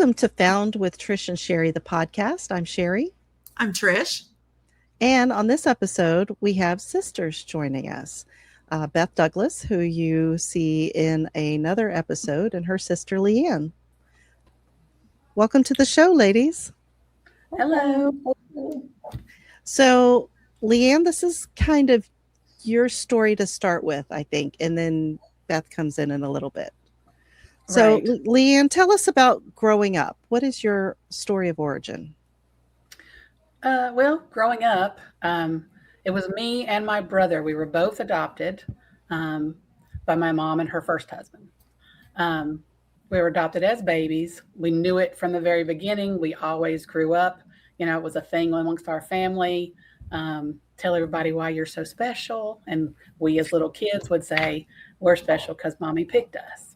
Welcome to Found with Trish and Sherri, the podcast. I'm Sherri. I'm Trish. And on this episode, we have sisters joining us. Beth Douglas, who you see in another episode, and her sister, Leigh Ann. Welcome to the show, ladies. Hello. So, Leigh Ann, this is kind of your story to start with, I think, and then Beth comes in a little bit. So, right. Leigh Ann, tell us about growing up. What is your story of origin? Well, growing up, it was me and my brother. We were both adopted by my mom and her first husband. We were adopted as babies. We knew it from the very beginning. We always grew up. You know, it was a thing amongst our family. Tell everybody why you're so special. And we as little kids would say, we're special because mommy picked us.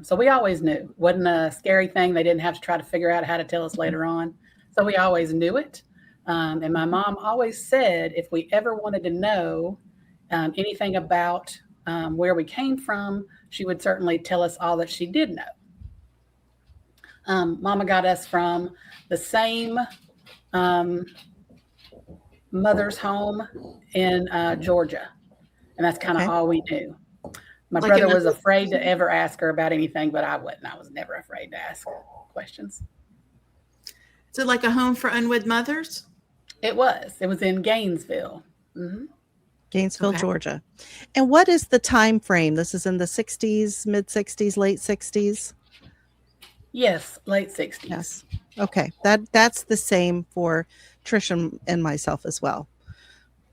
So we always knew. Wasn't a scary thing. They didn't have to try to figure out how to tell us later on. So we always knew it. And my mom always said, if we ever wanted to know anything about where we came from, she would certainly tell us all that she did know. Mama got us from the same mother's home in Georgia. And that's kind of all we knew. My brother was afraid to ever ask her about anything, but I wasn't. I was never afraid to ask questions. Is it like a home for unwed mothers? It was. It was in Gainesville. Mm-hmm. Gainesville, okay. Georgia. And what is the time frame? This is in the 60s, mid 60s, late 60s? Yes, late 60s. Yes. Okay. That's the same for Trish and myself as well.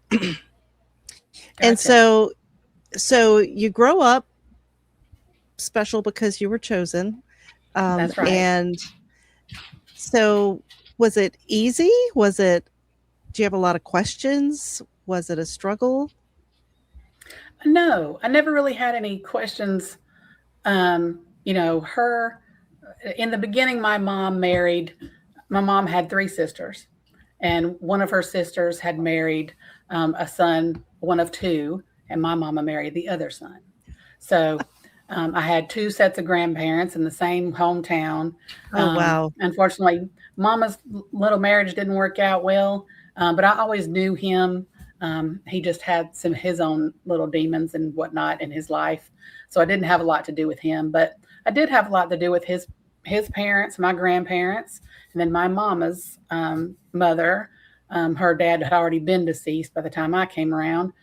Gotcha. And so you grow up special because you were chosen. That's right. And so was it easy? Do you have a lot of questions? Was it a struggle? No, I never really had any questions. In the beginning, my mom had 3 sisters, and one of her sisters had married a son, one of 2, and my mama married the other son. So I had 2 sets of grandparents in the same hometown. Oh, wow. Unfortunately, Mama's little marriage didn't work out well, but I always knew him. He just had his own little demons and whatnot in his life. So I didn't have a lot to do with him, but I did have a lot to do with his parents, my grandparents, and then my mama's mother. Her dad had already been deceased by the time I came around.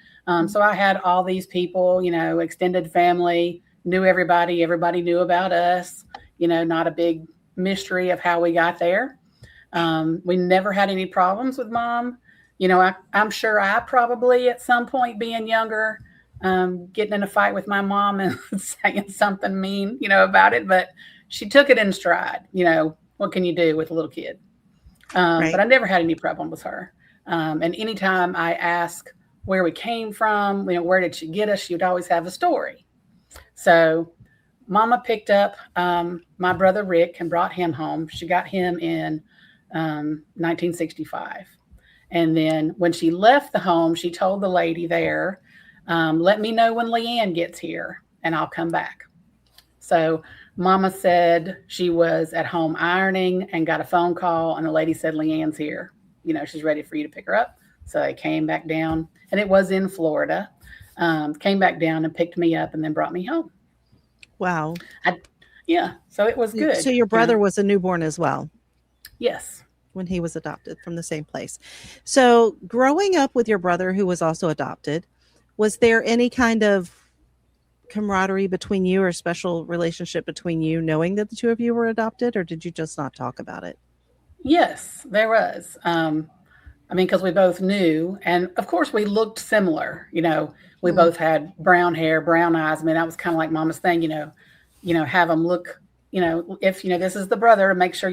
So I had all these people, extended family, knew everybody knew about us, not a big mystery of how we got there. We never had any problems with Mom. I'm sure I probably at some point being younger, getting in a fight with my mom and saying something mean, about it, but she took it in stride. What can you do with a little kid? Right. But I never had any problem with her. And anytime I ask where we came from, where did she get us, she would always have a story. So Mama picked up my brother Rick and brought him home. She got him in 1965. And then when she left the home, she told the lady there, let me know when Leigh Ann gets here and I'll come back. So Mama said she was at home ironing and got a phone call, and the lady said, Leigh Ann's here. She's ready for you to pick her up. So they came back down, and it was in Florida. Came back down and picked me up and then brought me home. Wow. So it was good. So your brother was a newborn as well? Yes. When he was adopted from the same place. So growing up with your brother, who was also adopted, was there any kind of camaraderie between you or special relationship between you, knowing that the 2 of you were adopted, or did you just not talk about it? Yes, there was. Because we both knew, and of course we looked similar. We both had brown hair, brown eyes. That was kind of like Mama's thing, have them look, if, this is the brother, make sure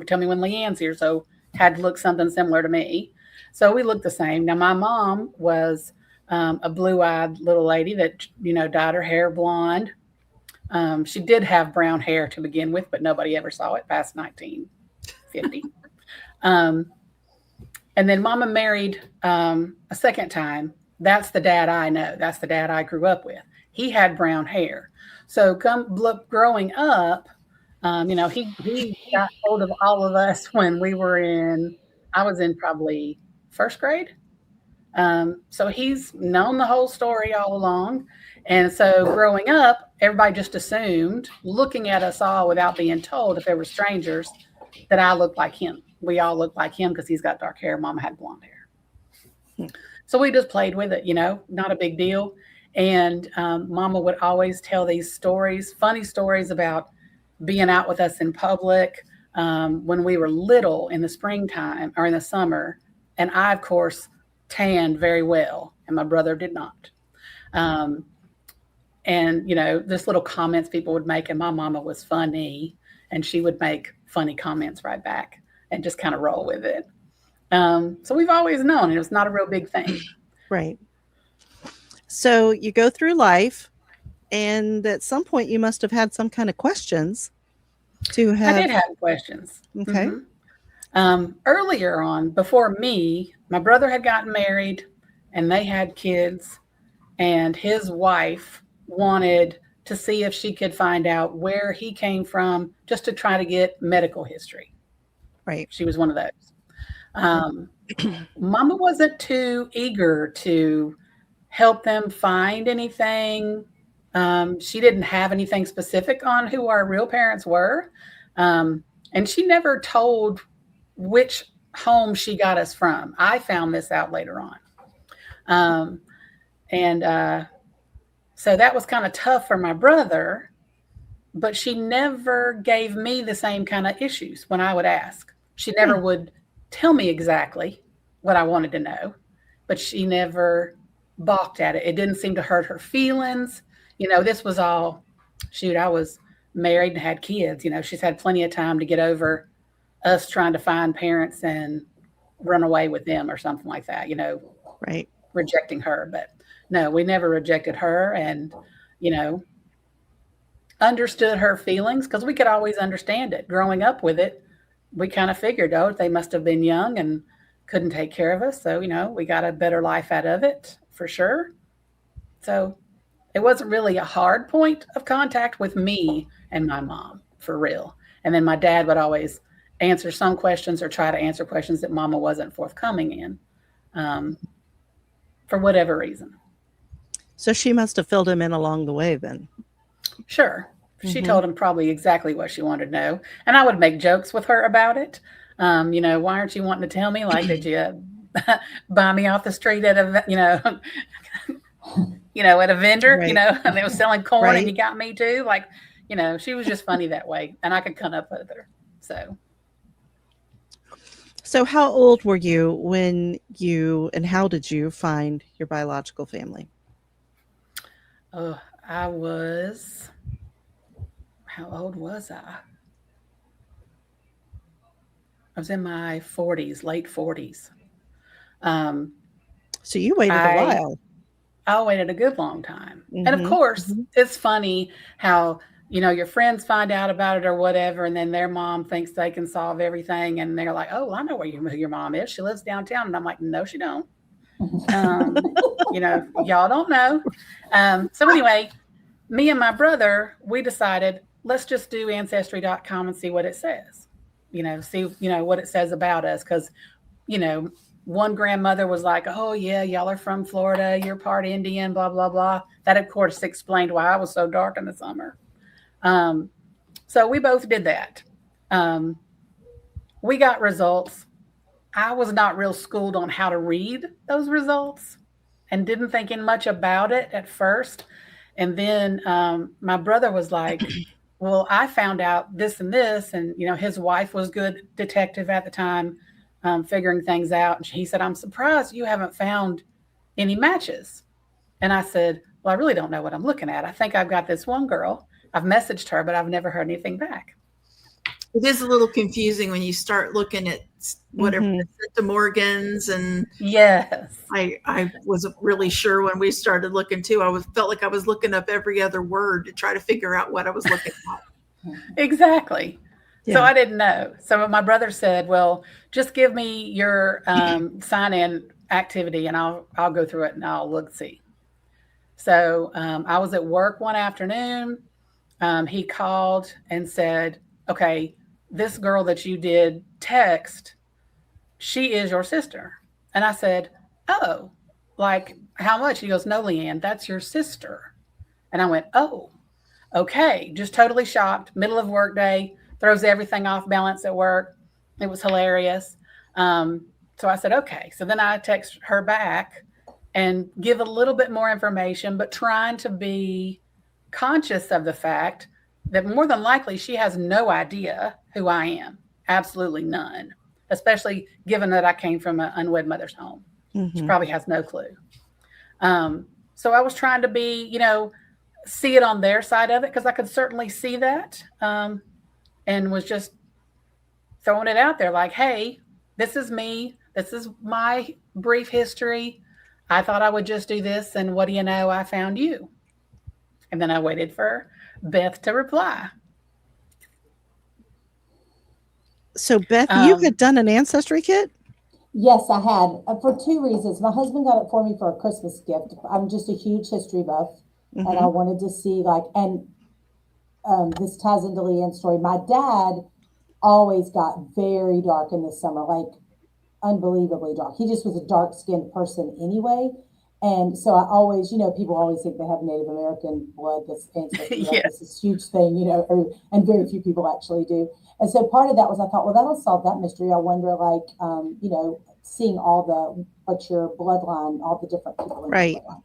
tell me when Leigh Ann's here. So had to look something similar to me. So we looked the same. Now, my mom was a blue-eyed little lady that, dyed her hair blonde. She did have brown hair to begin with, but nobody ever saw it past 1950. And then Mama married a second time. That's the dad I know. That's the dad I grew up with. He had brown hair. So growing up, He got hold of all of us when I was in probably first grade. So he's known the whole story all along. And so growing up, everybody just assumed, looking at us all without being told if they were strangers, that I looked like him. We all looked like him because he's got dark hair. Mama had blonde hair. So we just played with it, not a big deal. And Mama would always tell these stories, funny stories about being out with us in public when we were little in the springtime or in the summer. And I, of course, tanned very well, and my brother did not. And just little comments people would make, and my mama was funny, and she would make funny comments right back and just kind of roll with it. So we've always known it was not a real big thing. Right. So you go through life, and at some point you must have had some kind of questions to have. I did have questions. Okay. Earlier on, before me, my brother had gotten married and they had kids, and his wife wanted to see if she could find out where he came from just to try to get medical history. Right. She was one of those. Mama wasn't too eager to help them find anything. She didn't have anything specific on who our real parents were. And she never told which home she got us from. I found this out later on. So that was kind of tough for my brother, but she never gave me the same kind of issues when I would ask. She never would tell me exactly what I wanted to know, but she never balked at it. It didn't seem to hurt her feelings. This was all, I was married and had kids. She's had plenty of time to get over us trying to find parents and run away with them or something like that, right. Rejecting her. But no, we never rejected her, and, understood her feelings because we could always understand it. Growing up with it, we kind of figured, they must have been young and couldn't take care of us. So, we got a better life out of it for sure. So it wasn't really a hard point of contact with me and my mom, for real. And then my dad would always answer some questions or try to answer questions that Mama wasn't forthcoming in, for whatever reason. So she must have filled him in along the way then. Sure. She told him probably exactly what she wanted to know. And I would make jokes with her about it. Why aren't you wanting to tell me? Like, did you buy me off the street at a, at a vendor, Right. And they were selling corn Right. and you got me too. Like, she was just funny that way, and I could come up with her. So how old were you and how did you find your biological family? Oh, how old was I? I was in my 40s, late 40s. So you waited a while. I waited a good long time. And of course, it's funny how, your friends find out about it or whatever, and then their mom thinks they can solve everything. And they're like, oh, I know who your mom is. She lives downtown. And I'm like, no, she don't. Y'all don't know. So anyway, me and my brother, we decided, let's just do Ancestry.com and see what it says. See what it says about us. Because, one grandmother was like, oh, yeah, y'all are from Florida. You're part Indian, blah, blah, blah. That, of course, explained why I was so dark in the summer. So we both did that. We got results. I was not real schooled on how to read those results and didn't think much about it at first. And then my brother was like, well, I found out this and this. And, his wife was good detective at the time, figuring things out. And he said, I'm surprised you haven't found any matches. And I said, well, I really don't know what I'm looking at. I think I've got this one girl. I've messaged her, but I've never heard anything back. It is a little confusing when you start looking at whatever the Morgans, and yes, I wasn't really sure when we started looking too. Felt like I was looking up every other word to try to figure out what I was looking at. Exactly. Yeah. So I didn't know. So my brother said, well, just give me your sign-in activity and I'll go through it and I'll see. So I was at work one afternoon. He called and said, okay, this girl that you did text, she is your sister. And I said, oh, like how much? He goes, no, Leigh Ann, that's your sister. And I went, oh, okay. Just totally shocked. Middle of work day, throws everything off balance at work. It was hilarious. So I said, okay. So then I text her back and give a little bit more information, but trying to be conscious of the fact that more than likely she has no idea who I am. Absolutely none, especially given that I came from an unwed mother's home. She probably has no clue. So I was trying to be, see it on their side of it, because I could certainly see that, and was just throwing it out there like, hey, this is me. This is my brief history. I thought I would just do this, and what do you know? I found you. And then I waited for Beth to reply. So, Beth, you had done an Ancestry kit? Yes, I had, for two reasons. My husband got it for me for a Christmas gift. I'm just a huge history buff, and I wanted to see, and this ties into Leigh Ann's story. My dad always got very dark in the summer, unbelievably dark. He just was a dark-skinned person anyway. And so I always, people always think they have Native American blood. This ancestry, Yes. this is huge thing, and very few people actually do. And so part of that was, I thought, well, that'll solve that mystery. I wonder, seeing what's your bloodline, all the different people in Right. your bloodline.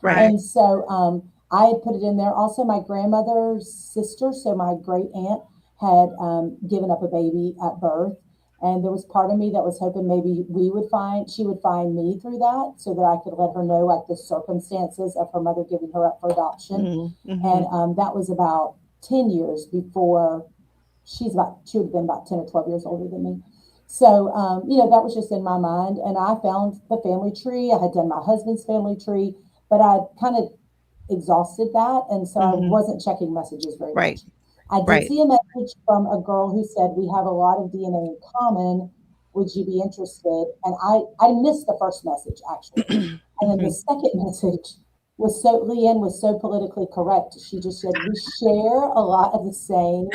Right. And so I had put it in there. Also, my grandmother's sister, so my great aunt, had given up a baby at birth. And there was part of me that was hoping maybe she would find me through that, so that I could let her know the circumstances of her mother giving her up for adoption. And that was about 10 years before she would have been about 10 or 12 years older than me. So, that was just in my mind. And I found the family tree. I had done my husband's family tree, but I kind of exhausted that. And so I wasn't checking messages very much. I did see a message from a girl who said, we have a lot of DNA in common. Would you be interested? And I missed the first message, actually. And then the second message was Leigh Ann was so politically correct. She just said, we share a lot of the same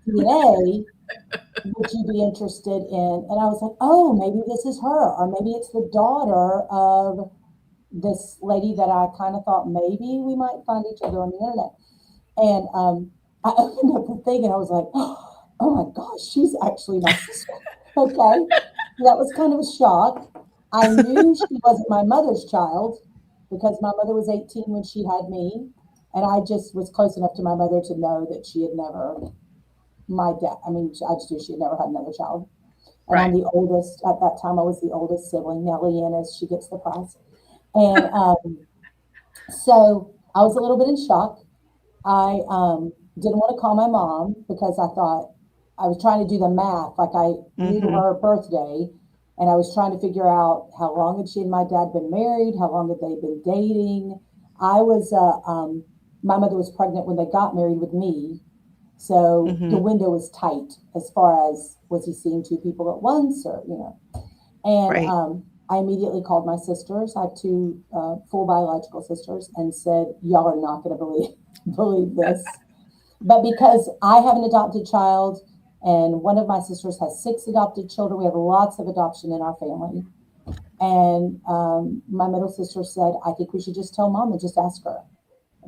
DNA. Would you be interested in? And I was like, oh, maybe this is her, or maybe it's the daughter of this lady that I kind of thought maybe we might find each other on the internet. And I opened up the thing and I was like, oh my gosh, she's actually my sister. Okay. That was kind of a shock. I knew she wasn't my mother's child because my mother was 18 when she had me. And I just was close enough to my mother to know that she had never, I just knew she had never had another child. And I'm the oldest. At that time, I was the oldest sibling. Now Leigh Ann is, she gets the prize. And so I was a little bit in shock. I didn't want to call my mom because I thought I was trying to do the math. I knew her birthday, and I was trying to figure out how long had she and my dad been married, how long had they been dating. I was my mother was pregnant when they got married with me, so the window was tight as far as was he seeing two people at once, or and I immediately called my sisters. I have two full biological sisters, and said, y'all are not going to believe this. But because I have an adopted child and one of my sisters has 6 adopted children, we have lots of adoption in our family. And my middle sister said, I think we should just tell mom and just ask her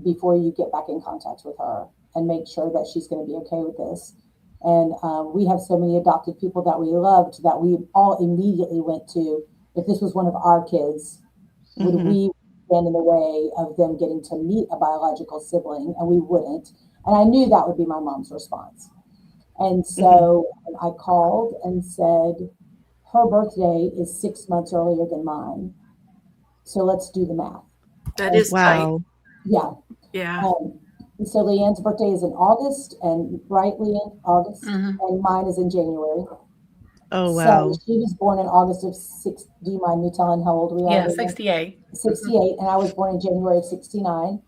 before you get back in contact with her and make sure that she's going to be okay with this. And we have so many adopted people that we loved that we all immediately went to, if this was one of our kids, would we stand in the way of them getting to meet a biological sibling? And we wouldn't. And I knew that would be my mom's response. And so I called and said, her birthday is 6 months earlier than mine. So let's do the math. That is wow. tight. Yeah. Yeah. So Leigh Ann's birthday is in August, and Leigh Ann, August, and mine is in January. Oh, wow. So she was born in August of 6. Do you mind me telling how old we are? Yeah, 68. 68. And I was born in January of 69.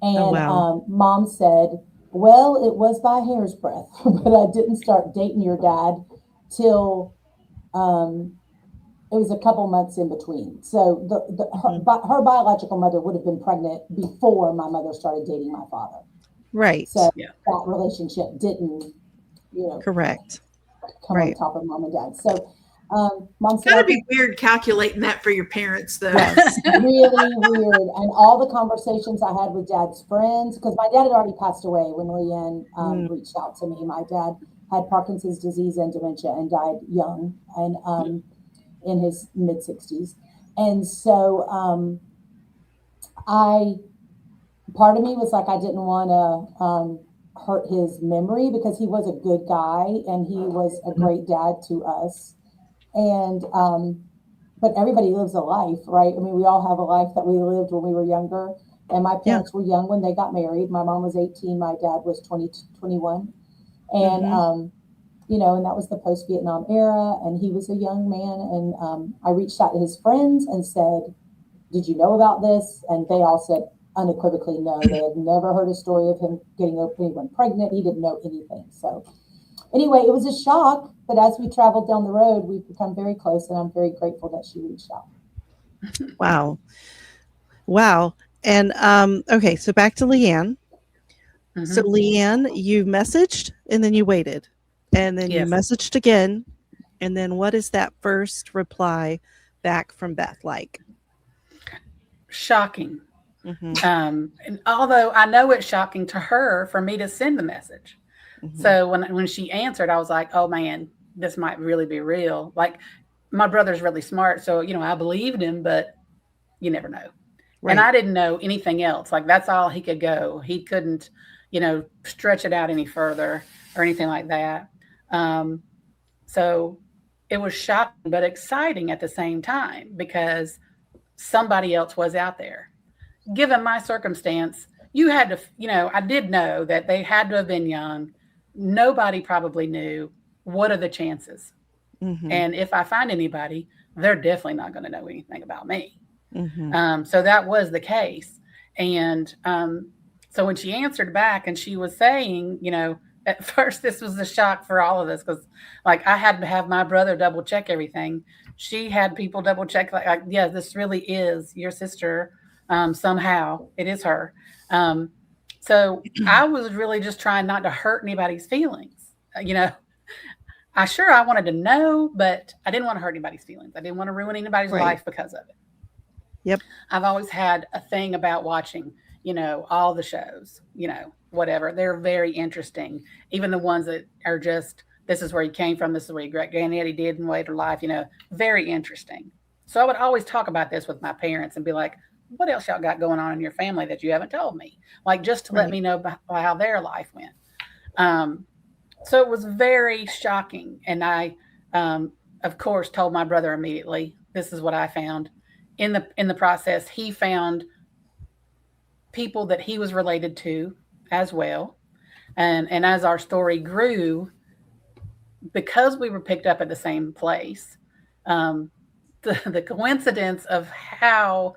And mom said, well, it was by a hair's breadth, but I didn't start dating your dad till it was a couple months in between. So her biological mother would have been pregnant before my mother started dating my father. Right. So that relationship didn't Correct. come on top of mom and dad. So mom It's said, gotta be weird calculating that for your parents, though. yes, really weird. And all the conversations I had with dad's friends, because my dad had already passed away when Leigh Ann reached out to me. My dad had Parkinson's disease and dementia and died young and in his mid 60s. And so part of me was like, I didn't want to hurt his memory because he was a good guy and he was a great dad to us. And, but everybody lives a life, right? I mean, we all have a life that we lived when we were younger. And my parents were young when they got married. My mom was 18. My dad was 21. And, and that was the post-Vietnam era. And he was a young man. And I reached out to his friends and said, did you know about this? And they all said unequivocally no. They had never heard a story of him getting anyone pregnant. He didn't know anything. So anyway, it was a shock. But as we traveled down the road, we've become very close. And I'm very grateful that she reached out. Wow. And okay, so back to Leigh Ann. So Leigh Ann, you messaged and then you waited. And then you messaged again. And then what is that first reply back from Beth like? Shocking. And although I know it's shocking to her for me to send the message. So when she answered, I was like, oh man, this might really be real. Like my brother's really smart. So, I believed him, but you never know. Right. And I didn't know anything else. Like that's all he could go. He couldn't, stretch it out any further or anything like that. So it was shocking, but exciting at the same time because somebody else was out there. Given my circumstance, you had to, I did know that they had to have been young. Nobody probably knew what are the chances. And if I find anybody, they're definitely not going to know anything about me. So that was the case. And so when she answered back and she was saying, at first this was a shock for all of us because like I had to have my brother double check everything. She had people double check like yeah, this really is your sister. Somehow it is her. So I was really just trying not to hurt anybody's feelings. I wanted to know, but I didn't want to hurt anybody's feelings. I didn't want to ruin anybody's life because of it. Yep. I've always had a thing about watching, all the shows, whatever. They're very interesting. Even the ones that are just, this is where he came from. This is what your granddaddy did in later life, very interesting. So I would always talk about this with my parents and be like, what else y'all got going on in your family that you haven't told me? Like just to let me know about how their life went. So it was very shocking. And I, of course, told my brother immediately, this is what I found. In the process, he found people that he was related to as well. And as our story grew, because we were picked up at the same place, the coincidence of how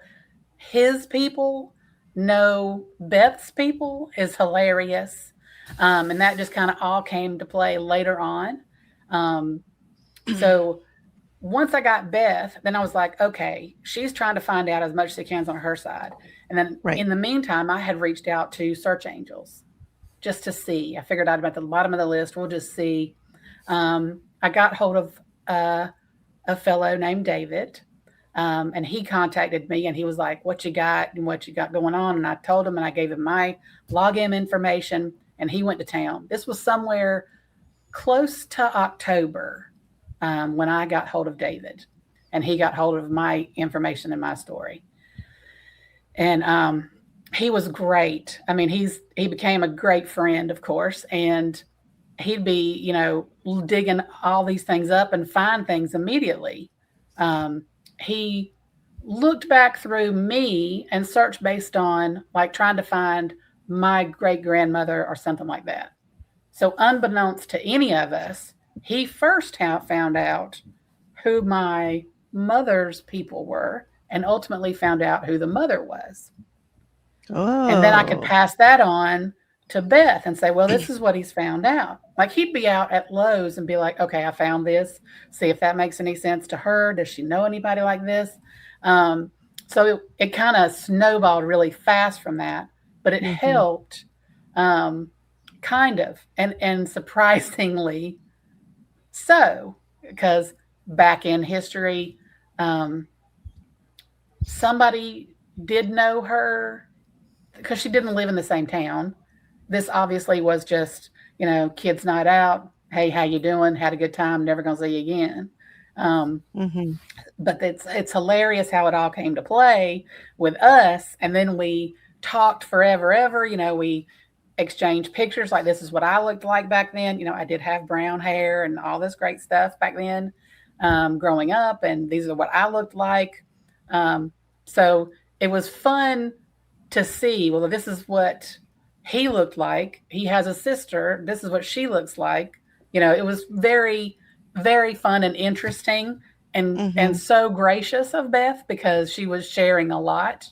his people know Beth's people is hilarious. And that just kind of all came to play later on. So once I got Beth, then I was like, okay, she's trying to find out as much as she can on her side. And then in the meantime, I had reached out to search angels just to see. I figured out about the bottom of the list. We'll just see. I got hold of a fellow named David. And he contacted me and he was like, what you got and what you got going on? And I told him and I gave him my login information and he went to town. This was somewhere close to October when I got hold of David and he got hold of my information and my story. And he was great. I mean, he became a great friend, of course, and he'd be, digging all these things up and find things immediately. He looked back through me and searched based on like trying to find my great grandmother or something like that. So unbeknownst to any of us, he first found out who my mother's people were and ultimately found out who the mother was. Oh. And then I could pass that on to Beth and say, well, this is what he's found out. Like he'd be out at Lowe's and be like, okay, I found this. See if that makes any sense to her. Does she know anybody like this? So it kind of snowballed really fast from that, but it helped because kind of, and surprisingly so, because back in history, somebody did know her because she didn't live in the same town. This obviously was just, kids' night out. Hey, how you doing? Had a good time. Never gonna see you again. Mm-hmm. But it's hilarious how it all came to play with us, and then we talked forever, ever. We exchanged pictures. Like, this is what I looked like back then. I did have brown hair and all this great stuff back then, growing up, and these are what I looked like. So it was fun to see, well, this is what he looked like. He has a sister. This is what she looks like. It was very, very fun and interesting, and so gracious of Beth, because she was sharing a lot,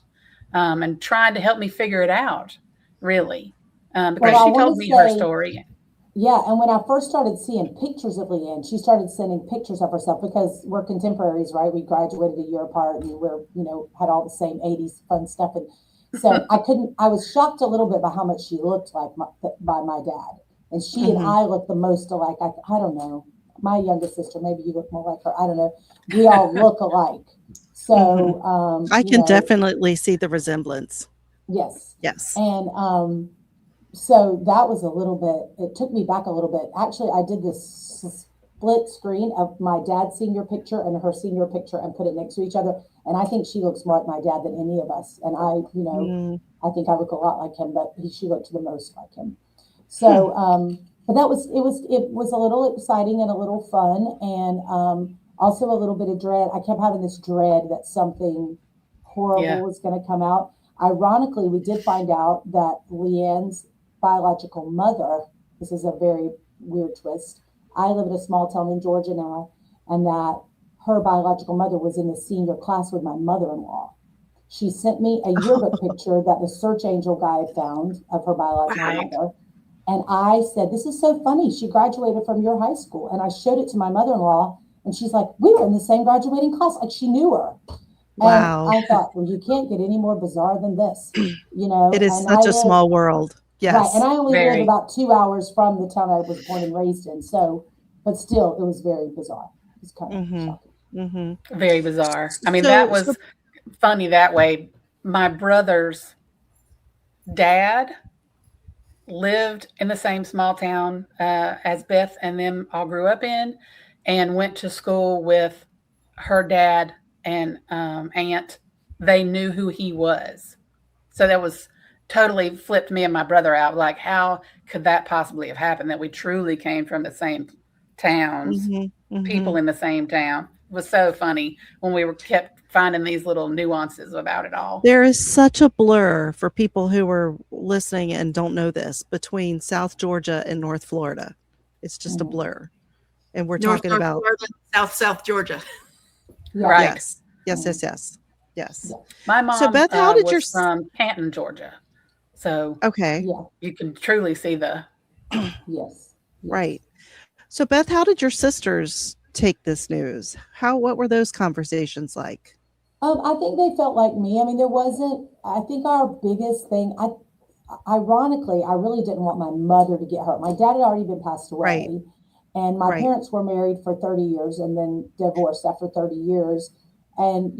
and trying to help me figure it out, really, because she told me her story. Yeah, and when I first started seeing pictures of Leigh Ann, she started sending pictures of herself, because we're contemporaries, right? We graduated a year apart, and we're, had all the same 80s fun stuff. And so I was shocked a little bit by how much she looked like by my dad. And she and I look the most alike. I don't know. My youngest sister, maybe you look more like her. I don't know. We all look alike. So I can definitely see the resemblance. Yes. Yes. And so that was a little bit, it took me back a little bit. Actually, I did this split screen of my dad's senior picture and her senior picture and put it next to each other. And I think she looks more like my dad than any of us. And I think I look a lot like him, but she looked the most like him. So, but it was a little exciting and a little fun, and also a little bit of dread. I kept having this dread that something horrible was going to come out. Ironically, we did find out that Leigh Ann's biological mother, this is a very weird twist. I live in a small town in Georgia now, and that her biological mother was in the senior class with my mother-in-law. She sent me a yearbook picture that the search angel guy had found of her biological mother. And I said, this is so funny. She graduated from your high school. And I showed it to my mother-in-law, and she's like, we were in the same graduating class. Like, she knew her. Wow. And I thought, well, you can't get any more bizarre than this, It is such a small world. Yes. Right. And I only live about 2 hours from the town I was born and raised in. So, but still, it was very bizarre. It's kind of shocking. Very bizarre. I mean, that was funny that way. My brother's dad lived in the same small town as Beth and them all grew up in, and went to school with her dad and aunt. They knew who he was. So that was totally flipped me and my brother out. Like, how could that possibly have happened, that we truly came from the same towns, people in the same town? It was so funny when we kept finding these little nuances about it all. There is such a blur for people who are listening and don't know this between South Georgia and North Florida. It's just a blur. And we're talking about South Georgia. Yeah. Right. Yes. My mom so Beth, how did was from Canton, Georgia. So you can truly see the yes. Right. So Beth, how did your sisters take this news? What were those conversations like? I think they felt like me. I mean, I think our biggest thing, ironically, I really didn't want my mother to get hurt. My dad had already been passed away. Right. And my parents were married for 30 years and then divorced after 30 years. And,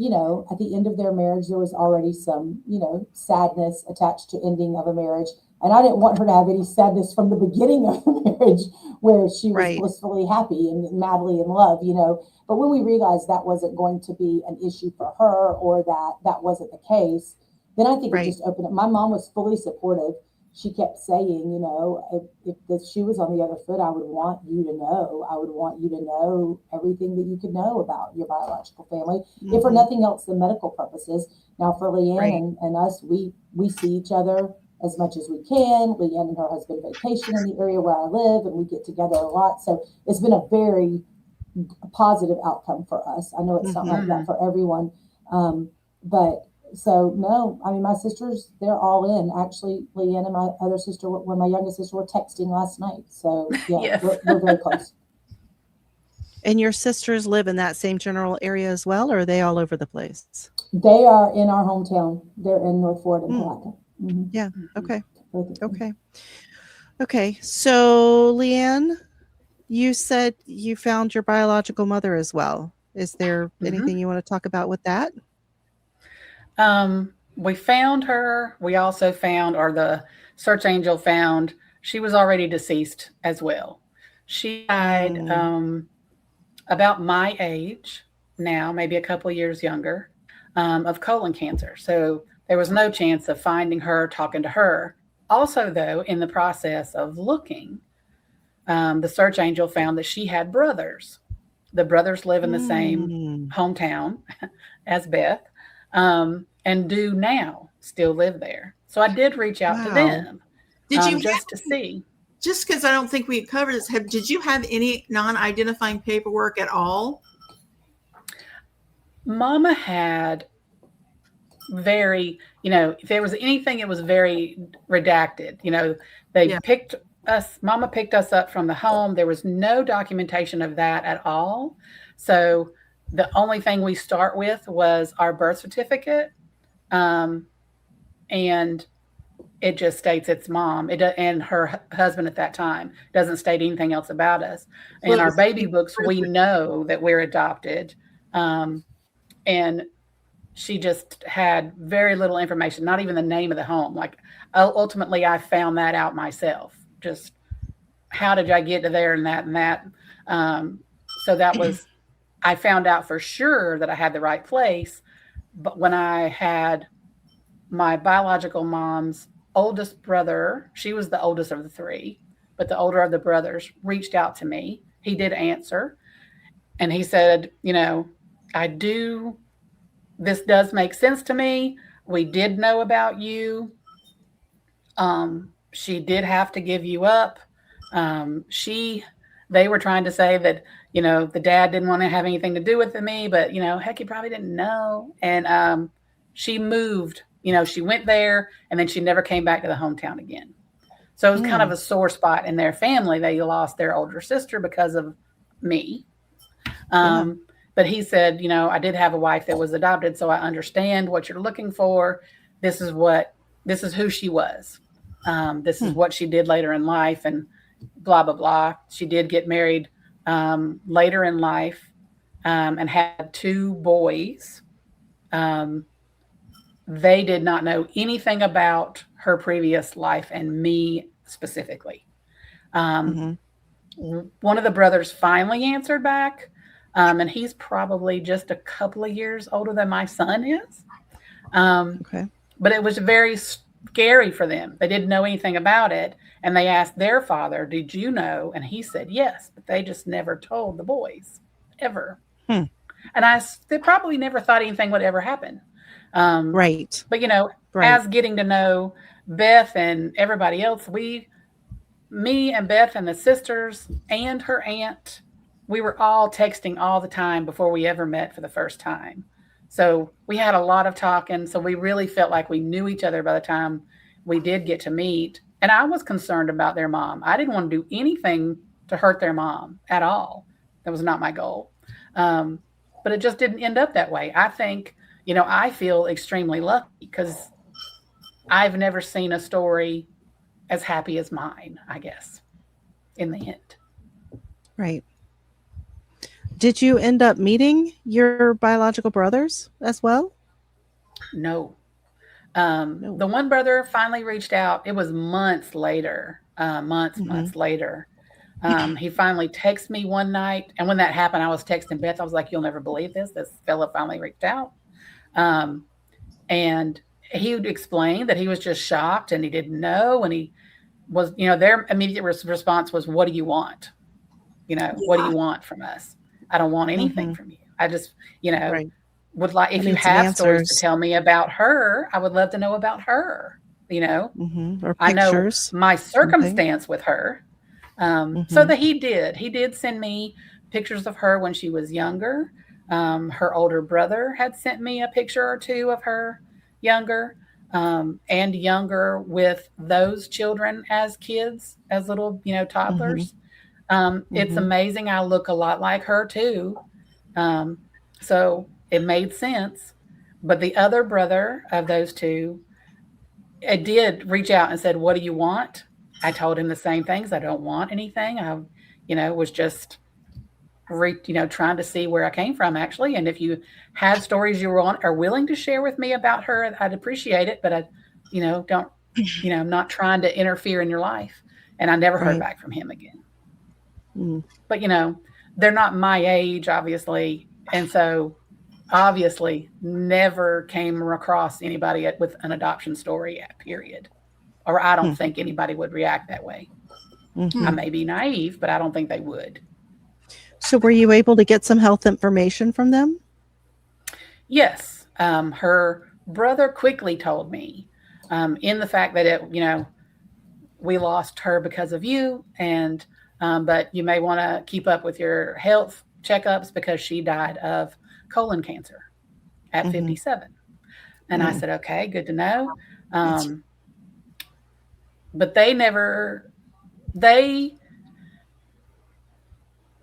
at the end of their marriage, there was already some, sadness attached to ending of a marriage. And I didn't want her to have any sadness from the beginning of the marriage, where she was blissfully happy and madly in love, But when we realized that wasn't going to be an issue for her, or that wasn't the case, then I think it just opened up. My mom was fully supportive. She kept saying, if the shoe was on the other foot, I would want you to know. I would want you to know everything that you could know about your biological family, if for nothing else than medical purposes. Now, for Leigh Ann and us, we see each other as much as we can. Leigh Ann and her husband vacation in the area where I live, and we get together a lot. So it's been a very positive outcome for us. I know it's not like that for everyone, but. So no, I mean, my sisters, they're all in. Actually, Leigh Ann and my other sister, when my youngest sister, were texting last night. So yeah, we're very close. And your sisters live in that same general area as well, or are they all over the place? They are in our hometown. They're in North Florida and Palatka. Yeah. Okay. Okay, so Leigh Ann, you said you found your biological mother as well. Is there anything you want to talk about with that? We found her. We also found, or the search angel found, she was already deceased as well. She died Mm. about my age now, maybe a couple of years younger, of colon cancer. So there was no chance of finding her, talking to her. Also, though, in the process of looking, the search angel found that she had brothers. The brothers live in the same Mm. hometown as Beth, and do now still live there. So I did reach out to Wow. them Did you just to see. just because I don't think we covered this, did you have any non-identifying paperwork at all? Mama had very, if there was anything, it was very redacted. They Yeah. Mama picked us up from the home. There was no documentation of that at all. So the only thing we start with was our birth certificate. And it just states it's mom. And her husband at that time doesn't state anything else about us. In our baby books, we know that we're adopted. And she just had very little information, not even the name of the home. Like, ultimately, I found that out myself. Just how did I get to there and that and that? So that was, I found out for sure that I had the right place. But when I had my biological mom's oldest brother, she was the oldest of the three, but the older of the brothers reached out to me. He did answer. And he said, this does make sense to me. We did know about you. She did have to give you up. They were trying to say that, the dad didn't want to have anything to do with me, but, heck, he probably didn't know. And she moved, she went there and then she never came back to the hometown again. So it was kind of a sore spot in their family. They lost their older sister because of me. But he said, I did have a wife that was adopted, so I understand what you're looking for. This is who she was. This is what she did later in life, and blah, blah, blah. She did get married later in life and had 2 boys. They did not know anything about her previous life and me specifically. One of the brothers finally answered back. And he's probably just a couple of years older than my son is. Okay. But it was very scary for them. They didn't know anything about it. And they asked their father, did you know? And he said, yes, but they just never told the boys ever. And they probably never thought anything would ever happen. Right. But, as getting to know Beth and everybody else, me and Beth and the sisters and her aunt, we were all texting all the time before we ever met for the first time. So we had a lot of talking. So we really felt like we knew each other by the time we did get to meet. And I was concerned about their mom. I didn't want to do anything to hurt their mom at all. That was not my goal. But it just didn't end up that way. I think, I feel extremely lucky because I've never seen a story as happy as mine, I guess, in the end. Right. Did you end up meeting your biological brothers as well? No. The one brother finally reached out. It was months later. Months later. He finally texted me one night. And when that happened, I was texting Beth. I was like, you'll never believe this. This fella finally reached out. And he would explain that he was just shocked and he didn't know. And he was, their immediate response was, what do you want? What do you want from us? I don't want anything from you. I just, Right. would like, if you have stories to tell me about her, I would love to know about her, Or I know pictures. my circumstance with her. So that he did send me pictures of her when she was younger. Her older brother had sent me a picture or 2 of her younger, and younger with those children as kids, as little, toddlers. It's amazing. I look a lot like her too. So it made sense. But the other brother of those 2, it did reach out and said, what do you want? I told him the same things. I don't want anything. I, was just trying to see where I came from, actually. And if you have stories you are willing to share with me about her, I'd appreciate it. But I, don't, I'm not trying to interfere in your life. And I never heard Right. back from him again. Mm. But, they're not my age, obviously. And so obviously never came across anybody with an adoption story, period. Or I don't think anybody would react that way. Mhm. I may be naive, but I don't think they would. So were you able to get some health information from them? Yes. Her brother quickly told me, in the fact that we lost her because of you, and but you may want to keep up with your health checkups because she died of colon cancer at 57. And I said, okay, good to know. But they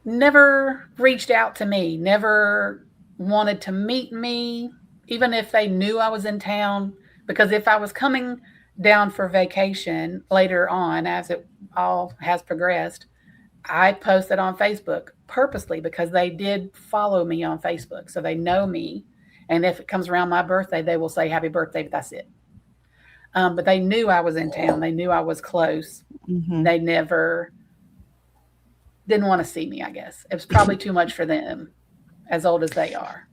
never reached out to me, never wanted to meet me, even if they knew I was in town. Because if I was coming down for vacation later on, as it all has progressed, I posted on Facebook purposely because they did follow me on Facebook. So they know me. And if it comes around my birthday, they will say happy birthday, but that's it. But they knew I was in town. They knew I was close. They never didn't want to see me, I guess. It was probably too much for them, as old as they are.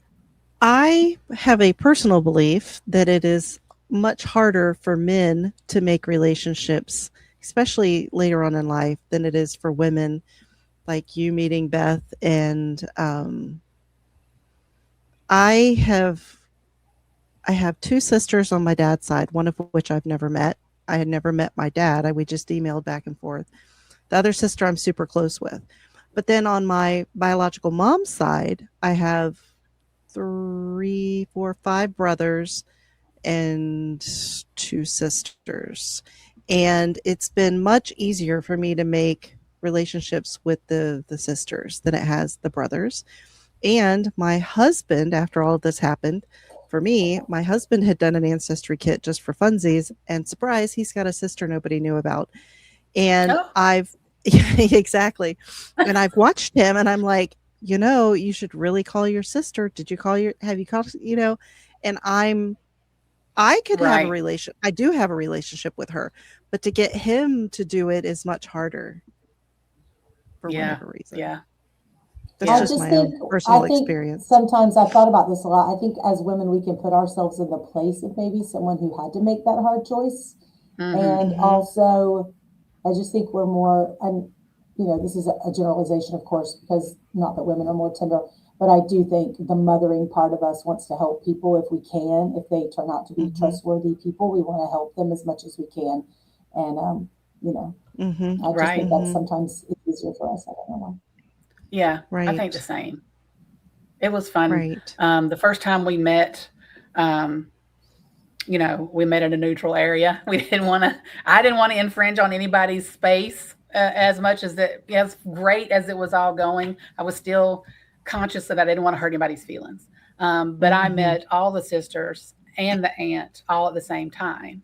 I have a personal belief that it is much harder for men to make relationships, especially later on in life, than it is for women, like you meeting Beth. And I have 2 sisters on my dad's side, one of which I've never met. I had never met my dad. We just emailed back and forth. The other sister I'm super close with. But then on my biological mom's side, I have 3, 4, 5 brothers and 2 sisters. And it's been much easier for me to make relationships with the sisters than it has the brothers. And my husband, after all of this happened, for me, my husband had done an Ancestry kit just for funsies, and surprise, he's got a sister nobody knew about. And exactly. And I've watched him and I'm like, you should really call your sister. Have you called, and I could have a relation. I do have a relationship with her, but to get him to do it is much harder for whatever reason. Yeah. That's just my own personal experience. Sometimes I've thought about this a lot. I think as women, we can put ourselves in the place of maybe someone who had to make that hard choice. And also, I just think we're more, and this is a generalization, of course, because not that women are more tender, but I do think the mothering part of us wants to help people if we can. If they turn out to be trustworthy people, we want to help them as much as we can. And, I just think that sometimes it's easier for us. I don't know why. Yeah, right. I think the same. It was fun. Right. The first time we met, we met in a neutral area. I didn't want to infringe on anybody's space as much as as great as it was all going. I was still conscious that I didn't want to hurt anybody's feelings. But I met all the sisters and the aunt all at the same time.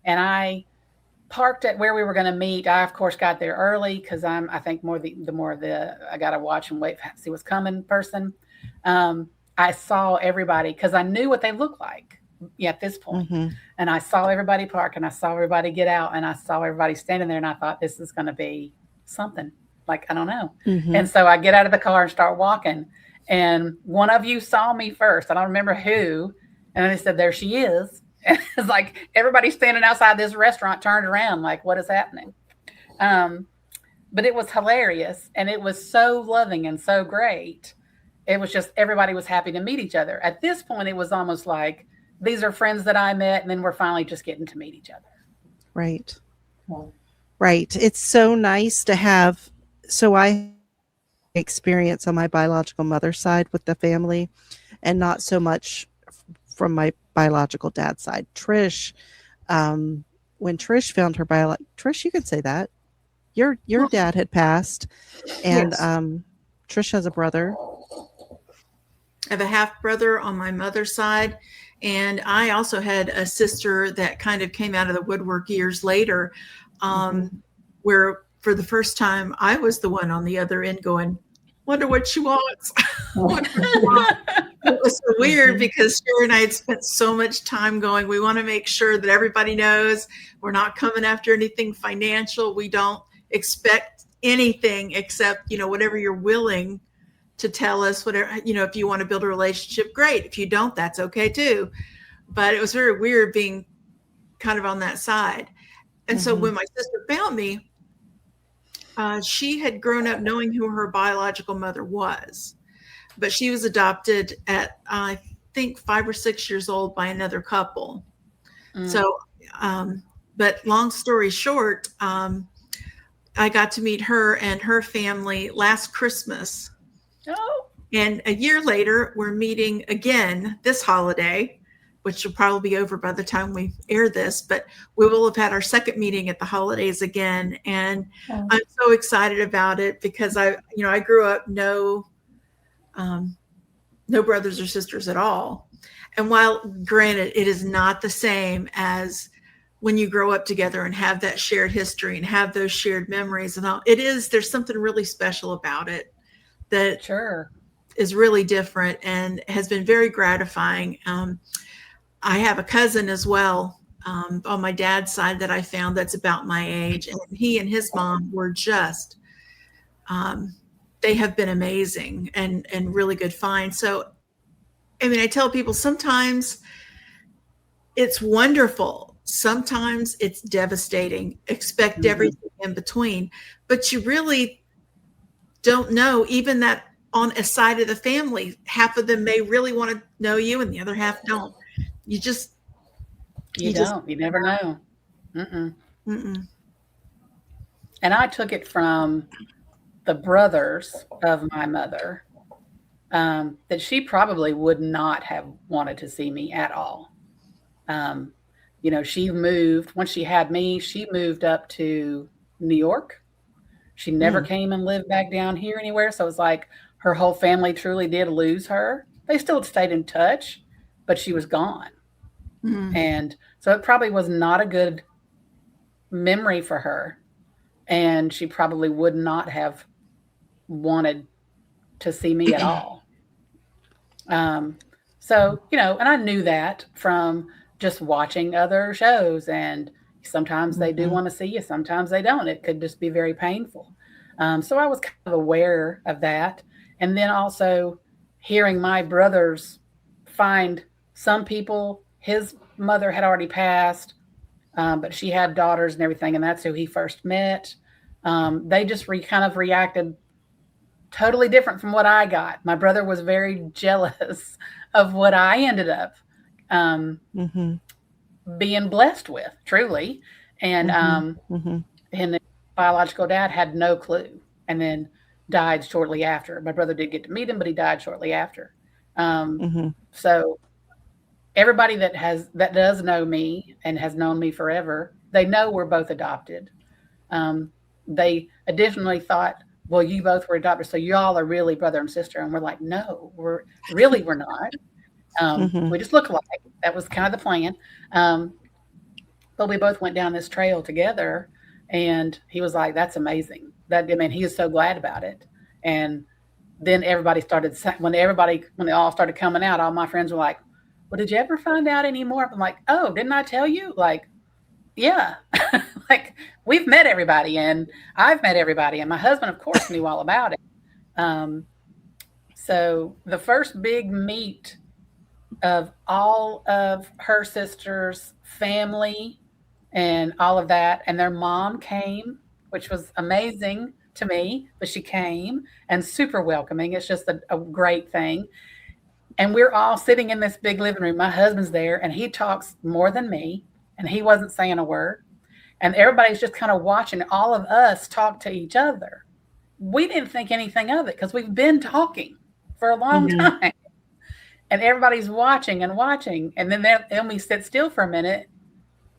And I parked at where we were going to meet. I, of course, got there early because I think the more I got to watch and wait, see what's coming person. I saw everybody because I knew what they looked like at this point. And I saw everybody park and I saw everybody get out and I saw everybody standing there and I thought this is going to be something like, I don't know. And so I get out of the car and start walking and one of you saw me first. I don't remember who. And they said, there she is. And it's like everybody standing outside this restaurant turned around like, what is happening? But it was hilarious and it was so loving and so great. It was just everybody was happy to meet each other. At this point, it was almost like these are friends that I met and then we're finally just getting to meet each other. Right. Right. It's so nice to have. So I experience on my biological mother's side with the family and not so much from my biological dad's side. Trish, when Trish found her Trish, you can say that your dad had passed and Trish has a brother. I have a half brother on my mother's side. And I also had a sister that kind of came out of the woodwork years later. where for the first time, I was the one on the other end going, wonder what she wants. Wonder what she wants. It was so weird because Sherri and I had spent so much time going, we want to make sure that everybody knows we're not coming after anything financial. We don't expect anything except, whatever you're willing to tell us, whatever, if you want to build a relationship, great. If you don't, that's okay too. But it was very weird being kind of on that side. And so when my sister found me, she had grown up knowing who her biological mother was, but she was adopted at, I think, 5 or 6 years old by another couple. So, but long story short, I got to meet her and her family last Christmas. Oh. And a year later, we're meeting again this holiday, which will probably be over by the time we air this, but we will have had our second meeting at the holidays again. And I'm so excited about it because I grew up no brothers or sisters at all. And while granted, it is not the same as when you grow up together and have that shared history and have those shared memories and all, there's something really special about it that is really different and has been very gratifying. I have a cousin as well on my dad's side that I found that's about my age, and he and his mom were just, they have been amazing and really good finds. So, I tell people sometimes it's wonderful. Sometimes it's devastating. Expect everything in between, but you really don't know, even that on a side of the family, half of them may really want to know you and the other half don't. You never know. And I took it from the brothers of my mother, that she probably would not have wanted to see me at all. She moved, once she had me, she moved up to New York. She never came and lived back down here anywhere. So it's like her whole family truly did lose her. They still stayed in touch, but she was gone. And so it probably was not a good memory for her. And she probably would not have wanted to see me at all. So, and I knew that from just watching other shows, and sometimes they do want to see you, sometimes they don't. It could just be very painful. So I was kind of aware of that. And then also hearing my brothers find some people, his mother had already passed, but she had daughters and everything, and that's who he first met. They just kind of reacted totally different from what I got. My brother was very jealous of what I ended up being blessed with, truly. And and the biological dad had no clue, and then died shortly after. My brother did get to meet him, but he died shortly after. So everybody that does know me and has known me forever, they know we're both adopted. They additionally thought, well, you both were adopted, so y'all are really brother and sister. And we're like, no, we're not. We just look alike. That was kind of the plan. But we both went down this trail together, and he was like, that's amazing. He is so glad about it. And then everybody started, when they all started coming out, all my friends were like, well, did you ever find out any more? I'm like, oh, didn't I tell you? Like, yeah, like we've met everybody, and I've met everybody, and my husband, of course, knew all about it. So the first big meet of all of her sisters' family and all of that, and their mom came, which was amazing to me, but she came and super welcoming. It's just a great thing. And we're all sitting in this big living room. My husband's there, and he talks more than me, and he wasn't saying a word. And everybody's just kind of watching all of us talk to each other. We didn't think anything of it because we've been talking for a long time. And everybody's watching and watching. And then we sit still for a minute,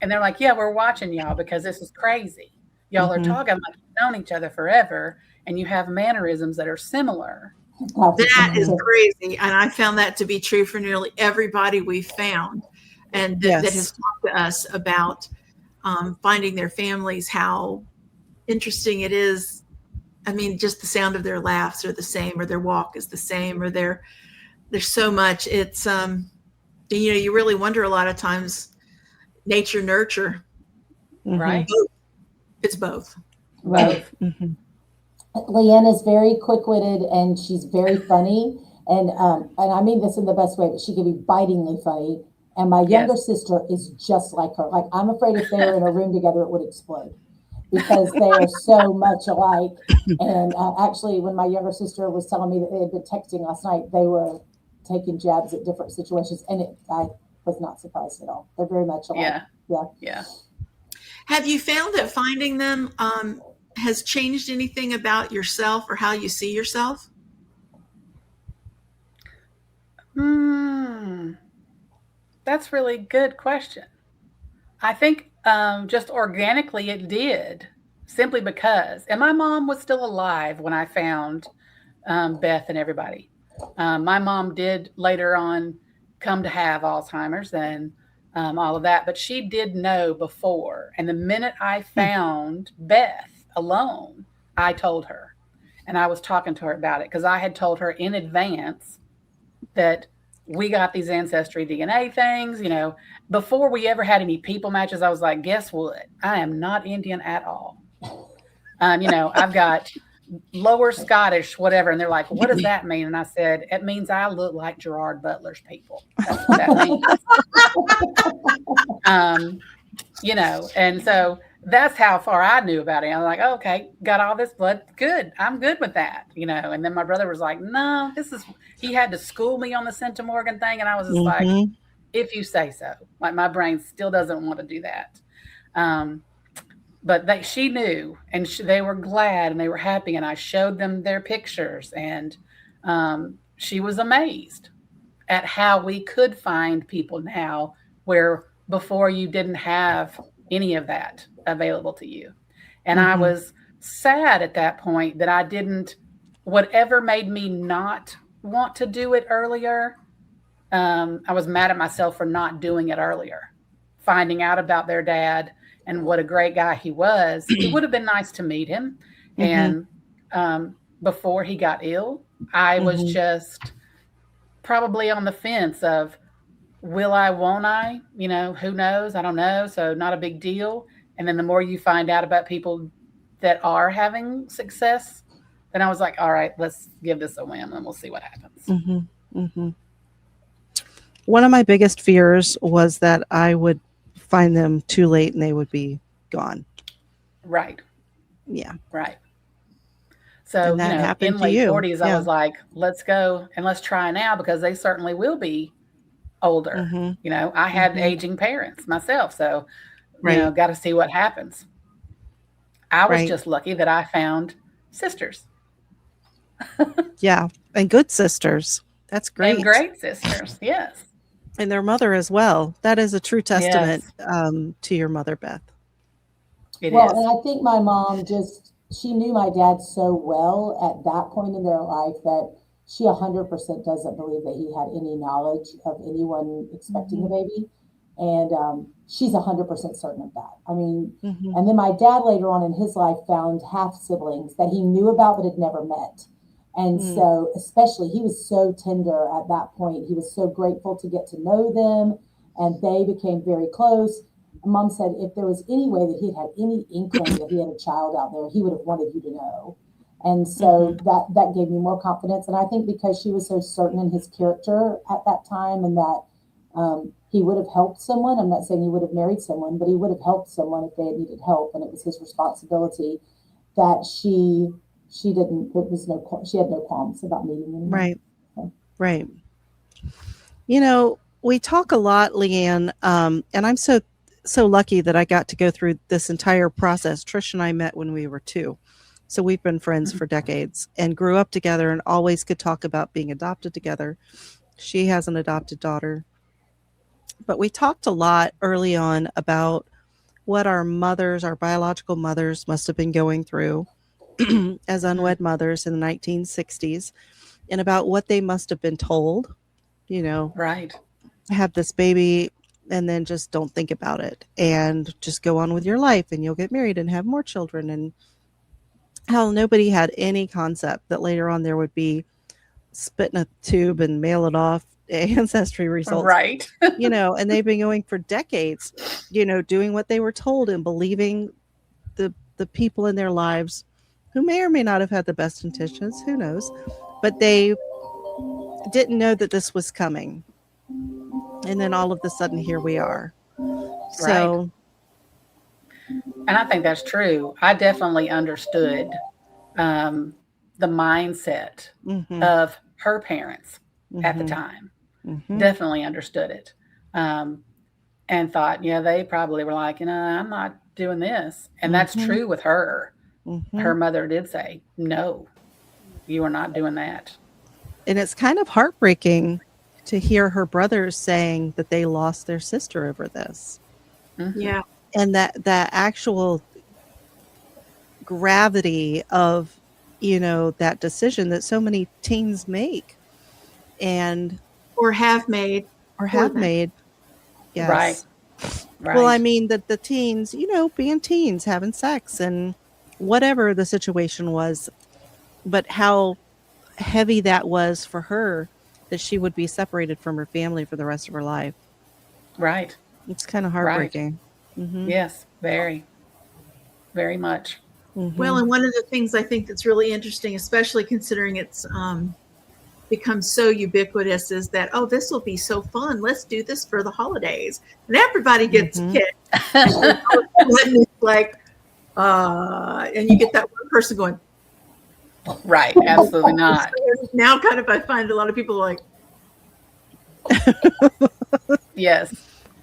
and they're like, yeah, we're watching y'all because this is crazy. Y'all are talking like you've known each other forever, and you have mannerisms that are similar. That is crazy. And I found that to be true for nearly everybody we've found, and that has talked to us about finding their families, how interesting it is. I mean, just the sound of their laughs are the same, or their walk is the same, or there's so much. It's you really wonder a lot of times, nature, nurture. Right. It's both. Right. Mhm. Leigh Ann is very quick-witted and she's very funny. And I mean this in the best way, but she can be bitingly funny. And my younger sister is just like her. Like, I'm afraid if they were in a room together, it would explode because they are so much alike. And actually, when my younger sister was telling me that they had been texting last night, they were taking jabs at different situations, and I was not surprised at all. They're very much alike. Yeah. Have you found that finding them has changed anything about yourself or how you see yourself? That's really good question. I think just organically it did, simply because, and my mom was still alive when I found Beth and everybody. My mom did later on come to have Alzheimer's and all of that, but she did know before. And the minute I found Beth alone, I told her, and I was talking to her about it because I had told her in advance that we got these Ancestry DNA things, before we ever had any people matches. I was like, guess what? I am not Indian at all. I've got lower Scottish, whatever. And they're like, what does that mean? And I said, it means I look like Gerard Butler's people. That's what that means. And so that's how far I knew about it. I was like, oh, okay, got all this blood. Good. I'm good with that. And then my brother was like, no, he had to school me on the Centimorgan thing. And I was just like, if you say so. Like, my brain still doesn't want to do that. But she knew, and they were glad and they were happy. And I showed them their pictures, and she was amazed at how we could find people now where before you didn't have any of that available to you. And I was sad at that point that I didn't, whatever made me not want to do it earlier, I was mad at myself for not doing it earlier, finding out about their dad and what a great guy he was. It would have been nice to meet him. And before he got ill, I was just probably on the fence of, will I, won't I? Who knows? I don't know. So not a big deal. And then the more you find out about people that are having success, then I was like, all right, let's give this a whim and we'll see what happens. One of my biggest fears was that I would find them too late and they would be gone. Right. Yeah. Right. So, and that happened in to late you. 40s, I was like, let's go and let's try now, because they certainly will be older. I had aging parents myself. So, got to see what happens. I was just lucky that I found sisters. Yeah. And good sisters. That's great. And great sisters. Yes. And their mother as well. That is a true testament to your mother, Beth. And I think my mom she knew my dad so well at that point in their life that she 100% doesn't believe that he had any knowledge of anyone expecting a baby. And she's 100% certain of that. I mean, and then my dad later on in his life found half siblings that he knew about but had never met. And so especially, he was so tender at that point. He was so grateful to get to know them, and they became very close. Mom said if there was any way that he had any inkling that he had a child out there, he would have wanted you to know. And so that gave me more confidence. And I think because she was so certain in his character at that time, and that he would have helped someone. I'm not saying he would have married someone, but he would have helped someone if they had needed help, and it was his responsibility, that she had no qualms about meeting him. Right. Right. We talk a lot, Leigh Ann, and I'm so lucky that I got to go through this entire process. Trish and I met when we were 2. So we've been friends for decades and grew up together and always could talk about being adopted together. She has an adopted daughter. But we talked a lot early on about what our biological mothers must have been going through as unwed mothers in the 1960s, and about what they must have been told, right, have this baby and then just don't think about it and just go on with your life, and you'll get married and have more children, and how nobody had any concept that later on there would be spit in a tube and mail it off ancestry results, Right. and they've been going for decades, doing what they were told and believing the people in their lives who may or may not have had the best intentions, who knows, but they didn't know that this was coming. And then all of a sudden here we are. So And I think that's true. I definitely understood the mindset of her parents at the time. Definitely understood it. And thought, yeah, they probably were like, I'm not doing this. And that's true with her. Her mother did say, no, you are not doing that. And it's kind of heartbreaking to hear her brothers saying that they lost their sister over this. Yeah. And that actual gravity of, that decision that so many teens make and or have made. Yes. Right. Well, I mean that the teens, being teens, having sex and whatever the situation was, but how heavy that was for her that she would be separated from her family for the rest of her life. Right. It's kind of heartbreaking. Right. Yes, very, very much. Well, and one of the things I think that's really interesting, especially considering it's become so ubiquitous, is that, this will be so fun. Let's do this for the holidays. And everybody gets picked. And it's like, and you get that one person going, right, absolutely not. So now kind of I find a lot of people like, yes.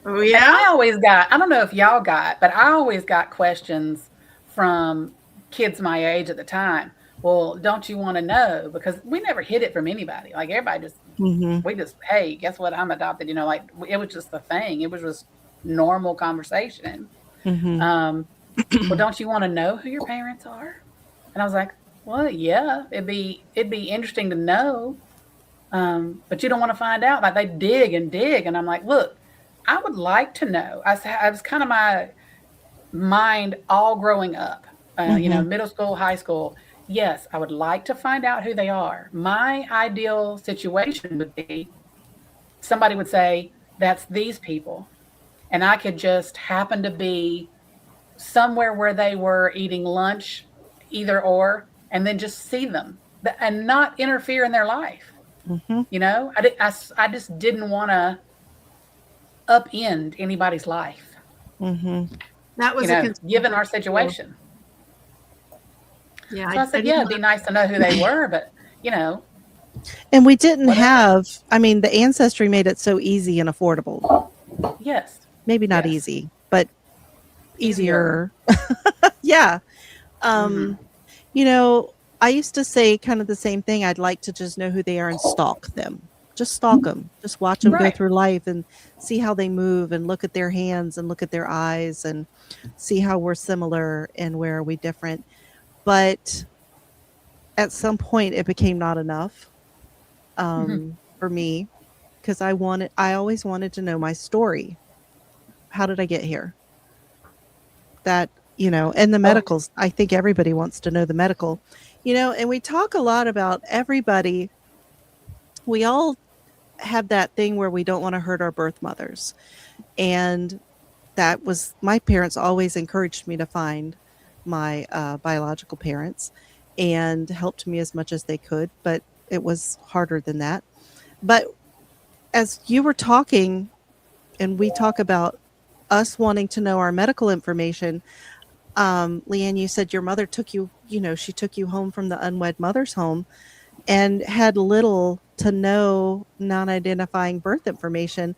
Oh, yeah. And I don't know if y'all got, but I always got questions from kids my age at the time. Well, don't you want to know? Because we never hid it from anybody. Like everybody just, we just, hey, guess what? I'm adopted. Like it was just the thing. It was just normal conversation. Well, don't you want to know who your parents are? And I was like, well, yeah, it'd be interesting to know. But you don't want to find out. Like they dig. And I'm like, look, I would like to know. I was kind of my mind all growing up, middle school, high school. Yes, I would like to find out who they are. My ideal situation would be somebody would say, that's these people. And I could just happen to be somewhere where they were eating lunch, either or, and then just see them and not interfere in their life. I just didn't want to upend anybody's life. That was given our situation. Yeah. So I said, it'd be nice to know who they were, but And we didn't have, the Ancestry made it so easy and affordable. Yes. Maybe not easy, but easier. Yeah. I used to say kind of the same thing. I'd like to just know who they are and stalk them. Just stalk them. Just watch them go through life and see how they move and look at their hands and look at their eyes and see how we're similar and where are we different. But at some point it became not enough for me because I always wanted to know my story. How did I get here? That, and the medicals, I think everybody wants to know the medical, and we talk a lot about everybody. We all have that thing where we don't want to hurt our birth mothers. And that was, my parents always encouraged me to find my biological parents and helped me as much as they could, but it was harder than that. But as you were talking, and we talk about us wanting to know our medical information, Leigh Ann, you said your mother took you, she took you home from the unwed mother's home and had little to no non-identifying birth information.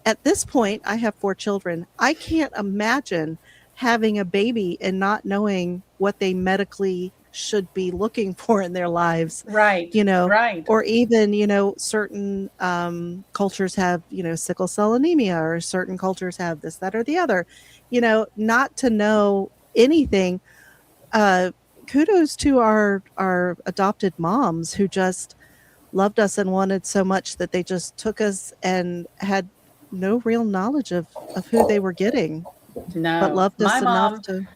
At this point, I have 4 children. I can't imagine having a baby and not knowing what they medically should be looking for in their lives. Right. Right. Or even, certain cultures have, sickle cell anemia, or certain cultures have this, that, or the other, not to know anything. Kudos to our adopted moms who just loved us and wanted so much that they just took us and had no real knowledge of who they were getting. No, but loved us enough to.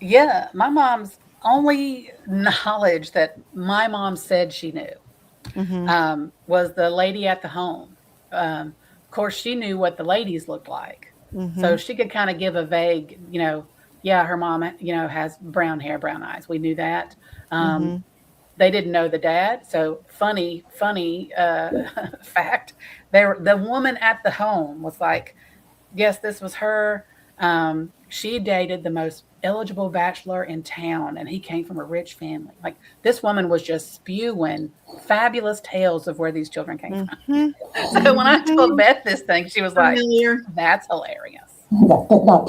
Yeah, my mom's only knowledge that my mom said she knew was the lady at the home. Of course, she knew what the ladies looked like. So she could kind of give a vague, yeah, her mom, has brown hair, brown eyes. We knew that. They didn't know the dad. So funny fact, the woman at the home was like, yes, this was her. She dated the most eligible bachelor in town, and he came from a rich family. Like, this woman was just spewing fabulous tales of where these children came from. So when I told Beth this thing, she was like, that's hilarious.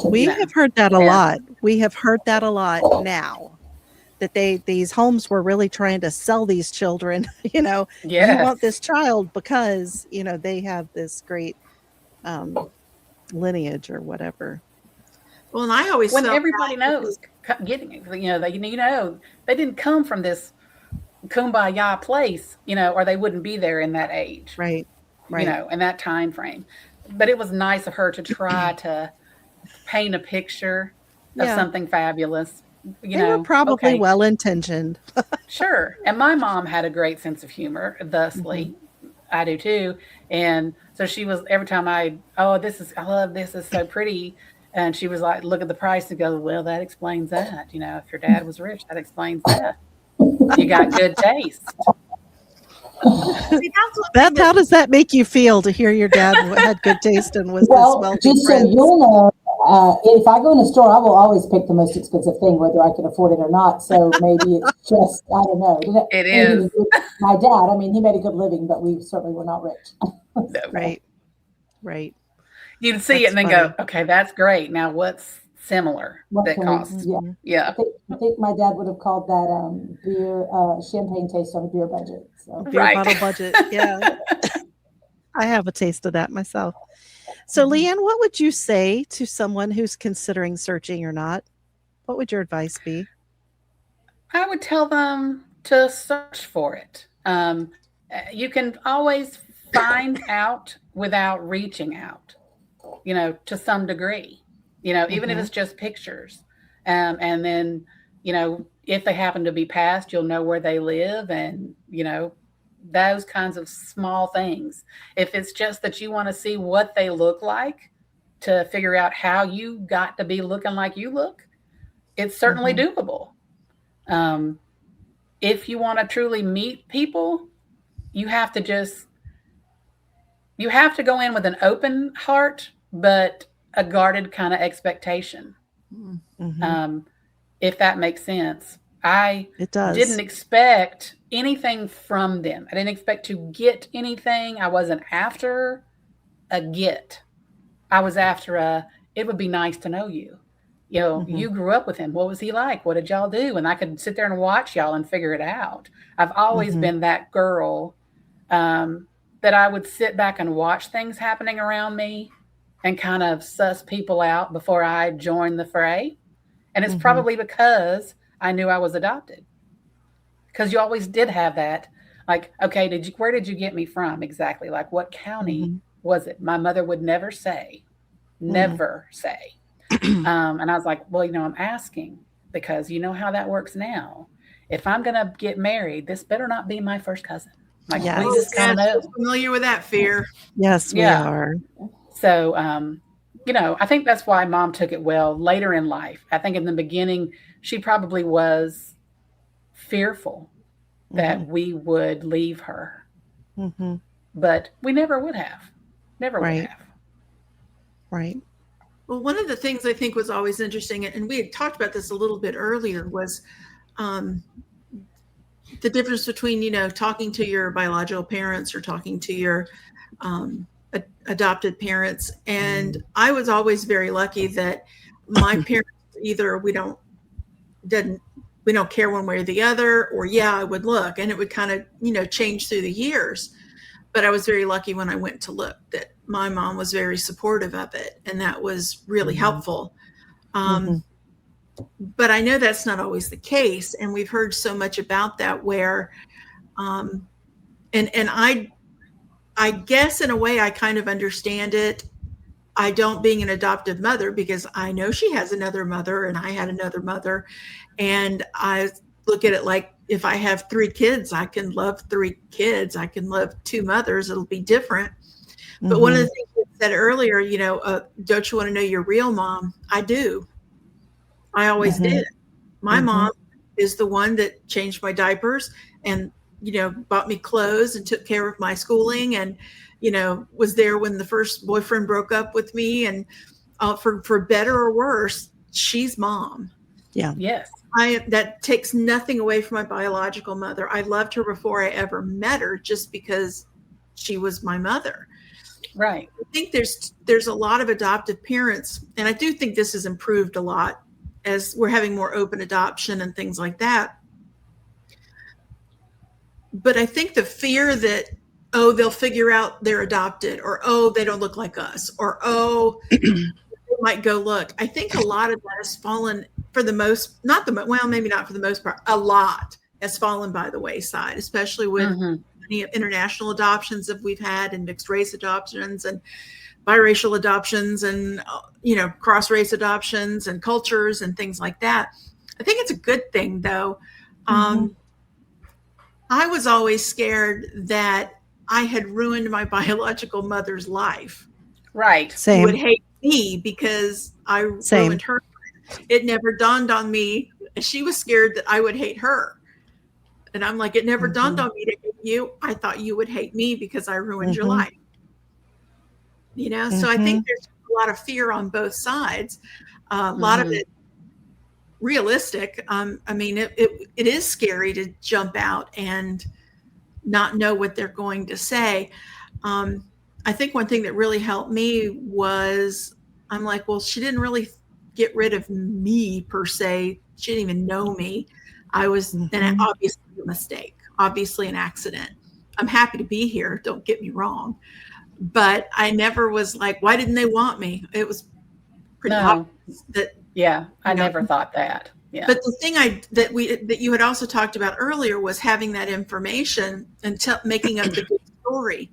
We have heard that a lot. We have heard that a lot now. That these homes were really trying to sell these children, you want this child because, they have this great lineage or whatever. Well, and I always when everybody knows getting it, they didn't come from this kumbaya place, or they wouldn't be there in that age. Right. In that time frame. But it was nice of her to try to paint a picture of something fabulous. They were probably well-intentioned. Sure. And my mom had a great sense of humor, thusly. I do too. And so she was, every time I love this, is so pretty. And she was like, look at the price and go, well, that explains that. If your dad was rich, that explains that. You got good taste. Beth, how does that make you feel to hear your dad had good taste and was this wealthy? Just so you'll know, if I go in a store, I will always pick the most expensive thing, whether I can afford it or not. So maybe it's just, I don't know. It is. My dad, he made a good living, but we certainly were not rich. Right. You'd see it and then go, okay, that's great. Now what's similar that costs? Yeah. I think my dad would have called that beer, champagne taste on a beer budget. So. Beer bottle budget. Yeah. I have a taste of that myself. So, Leigh Ann, what would you say to someone who's considering searching or not? What would your advice be? I would tell them to search for it. You can always find out without reaching out, to some degree, even if it's just pictures. And then, if they happen to be passed, you'll know where they live and, those kinds of small things. If it's just that you want to see what they look like to figure out how you got to be looking like you look, it's certainly doable. If you want to truly meet people, you have to go in with an open heart, but a guarded kind of expectation. If that makes sense. It does. Didn't expect anything from them. I didn't expect to get anything. I wasn't after a get. I was after it would be nice to know you. You grew up with him. What was he like? What did y'all do? And I could sit there and watch y'all and figure it out. I've always been that girl that I would sit back and watch things happening around me and kind of suss people out before I joined the fray. And it's probably because I knew I was adopted. Because you always did have that. Like, okay, where did you get me from exactly? Like, what county was it? My mother would never say. And I was like, well, I'm asking because you know how that works now. If I'm going to get married, this better not be my first cousin. Like, we just kind of know. Familiar with that fear. Yes, we are. So, I think that's why Mom took it well later in life. I think in the beginning, she probably was fearful that we would leave her. But we never would have. Never would have. Right. Well, one of the things I think was always interesting, and we had talked about this a little bit earlier, was the difference between, talking to your biological parents or talking to your adopted parents. And I was always very lucky that my parents, either we don't care one way or the other, or I would look, and it would kind of, change through the years. But I was very lucky when I went to look that my mom was very supportive of it. And that was really helpful. But I know that's not always the case. And we've heard so much about that where, and I guess in a way I kind of understand it I don't being an adoptive mother, because I know she has another mother and I had another mother. And I look at it like, if I have 3 kids, I can love 3 kids. I can love 2 mothers. It'll be different. But one of the things you said earlier, don't you want to know your real mom? I do. I always did. My mom is the one that changed my diapers and, bought me clothes and took care of my schooling and, was there when the first boyfriend broke up with me, and for better or worse, she's mom. Yeah. Yes. That takes nothing away from my biological mother. I loved her before I ever met her, just because she was my mother. Right. I think there's a lot of adoptive parents, and I do think this has improved a lot as we're having more open adoption and things like that. But I think the fear that, they'll figure out they're adopted, or, they don't look like us, or, they might go look. I think a lot of that has fallen for the most, maybe not for the most part, a lot has fallen by the wayside, especially with many international adoptions that we've had, and mixed race adoptions and biracial adoptions and, cross race adoptions and cultures and things like that. I think it's a good thing, though. I was always scared that I had ruined my biological mother's life. Right. Same. She would hate me because I ruined her. It never dawned on me. She was scared that I would hate her. And I'm like, it never dawned on me to hate you. I thought you would hate me because I ruined your life. So I think there's a lot of fear on both sides. A lot of it realistic. It is scary to jump out and not know what they're going to say. I think one thing that really helped me was, I'm like, well, she didn't really get rid of me per se. She didn't even know me. I was and obviously a mistake, obviously an accident. I'm happy to be here, don't get me wrong. But I never was like, why didn't they want me? It was pretty obvious that. Yeah, I never thought that. Yeah. But the thing that you had also talked about earlier was having that information and making up the good story.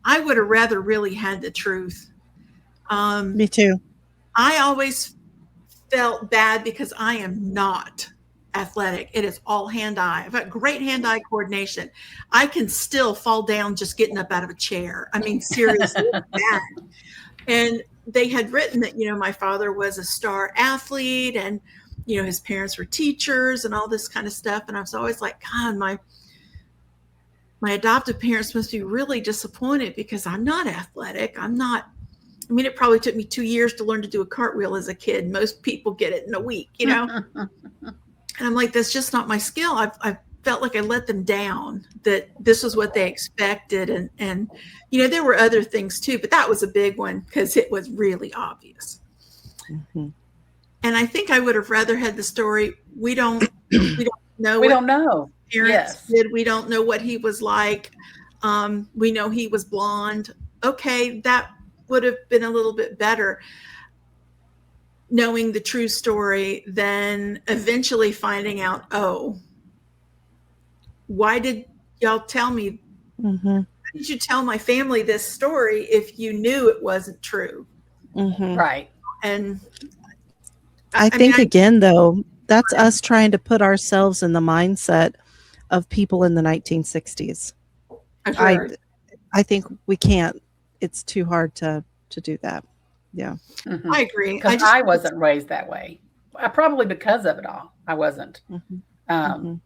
I would have rather really had the truth. Me too. I always felt bad because I am not athletic. It is all hand-eye. I've got great hand-eye coordination. I can still fall down just getting up out of a chair. I mean, seriously, bad. And they had written that, my father was a star athlete and, his parents were teachers and all this kind of stuff. And I was always like, God, my adoptive parents must be really disappointed because I'm not athletic. It probably took me 2 years to learn to do a cartwheel as a kid. Most people get it in a week, And I'm like, that's just not my skill. I felt like I let them down, that this was what they expected. And there were other things too, but that was a big one because it was really obvious. And I think I would have rather had the story. We don't know. We don't know. Parents did. We don't know what he was like. We know he was blonde. Okay, that would have been a little bit better, knowing the true story, than eventually finding out, why did y'all tell me? Why did you tell my family this story if you knew it wasn't true? Right. And I think again, though, that's us trying to put ourselves in the mindset of people in the 1960s. I think we can't. It's too hard to do that. Yeah. I agree. Because I wasn't raised that way. Probably because of it all. I wasn't. And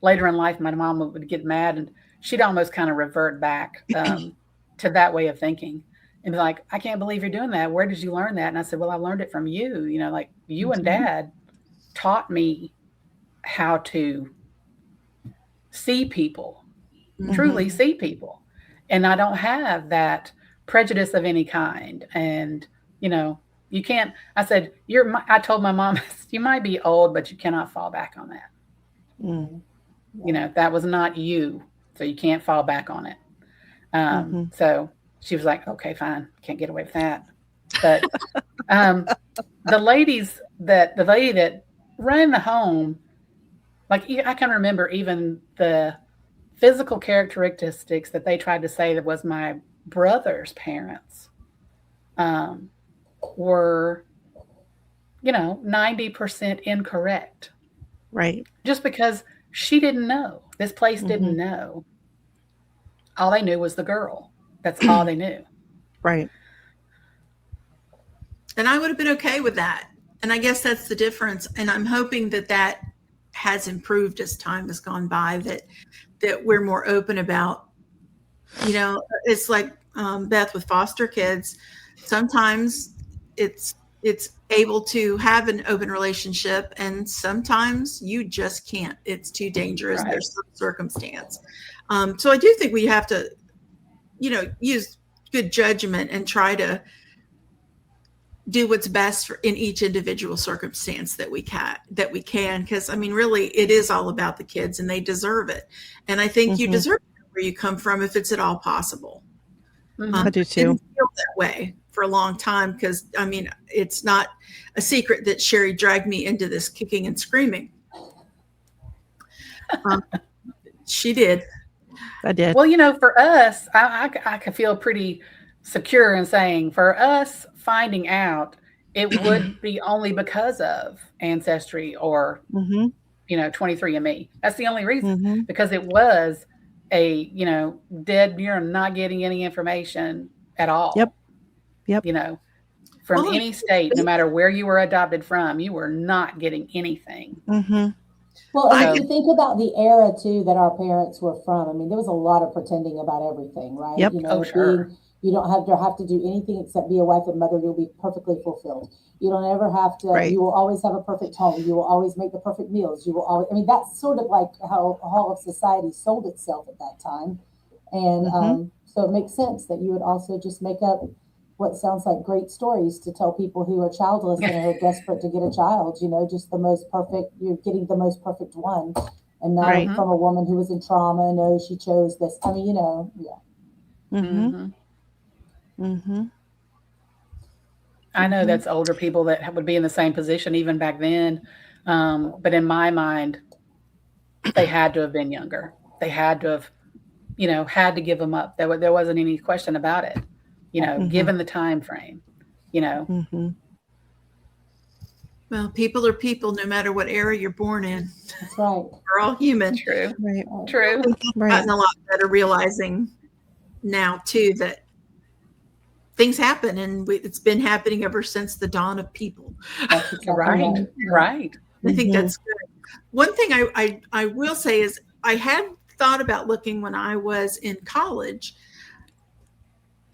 later in life, my mom would get mad and she'd almost kind of revert back to that way of thinking and be like, I can't believe you're doing that. Where did you learn that? And I said, well, I learned it from you. Like you and Dad taught me how to see people, truly see people. And I don't have that prejudice of any kind. And, you can't, I said, I told my mom, you might be old, but you cannot fall back on that. That was not you. So you can't fall back on it. So she was like, okay, fine. Can't get away with that. But the lady that ran the home, like I can remember even the physical characteristics that they tried to say that was my brother's parents were, 90% incorrect. Right. Just because she didn't know. This place didn't Mm-hmm. know. All they knew was the girl. That's all they knew. Right. And I would have been okay with that. And I guess that's the difference. And I'm hoping that that has improved as time has gone by, that we're more open about, it's like Beth with foster kids. Sometimes it's able to have an open relationship, and sometimes you just can't. It's too dangerous. Right. There's some circumstance. So I do think we have to, use good judgment and try to do what's best in each individual circumstance that we can. Because really, it is all about the kids, and they deserve it. And I think you deserve where you come from if it's at all possible. I do too. I didn't feel that way for a long time because it's not a secret that Sherri dragged me into this kicking and screaming. She did. I did. Well, for us, I could feel pretty secure in saying for us finding out it would be only because of Ancestry or, 23andMe. That's the only reason, because it was a, dead, you're not getting any information at all. Yep. From any state, no matter where you were adopted from, you were not getting anything. Well, and if you think about the era too that our parents were from, there was a lot of pretending about everything, right? Yep. Sure. You don't have to do anything except be a wife and mother. You'll be perfectly fulfilled. You don't ever have to. Right. You will always have a perfect home. You will always make the perfect meals. You will always. That's sort of like how all of society sold itself at that time, and so it makes sense that you would also just make up what sounds like great stories to tell people who are childless and are desperate to get a child. Just the most perfect. You're getting the most perfect one, and not from a woman who was in trauma. No, she chose this. I know that's older people that would be in the same position even back then. But in my mind, they had to have been younger. They had to have, had to give them up. There wasn't any question about it, given the time frame, Well, people are people no matter what era you're born in. That's right. We're all human. True. Right. True. I've gotten a lot better realizing now too that things happen, and it's been happening ever since the dawn of people. That's exactly Right. Right. I think that's good. One thing I will say is I had thought about looking when I was in college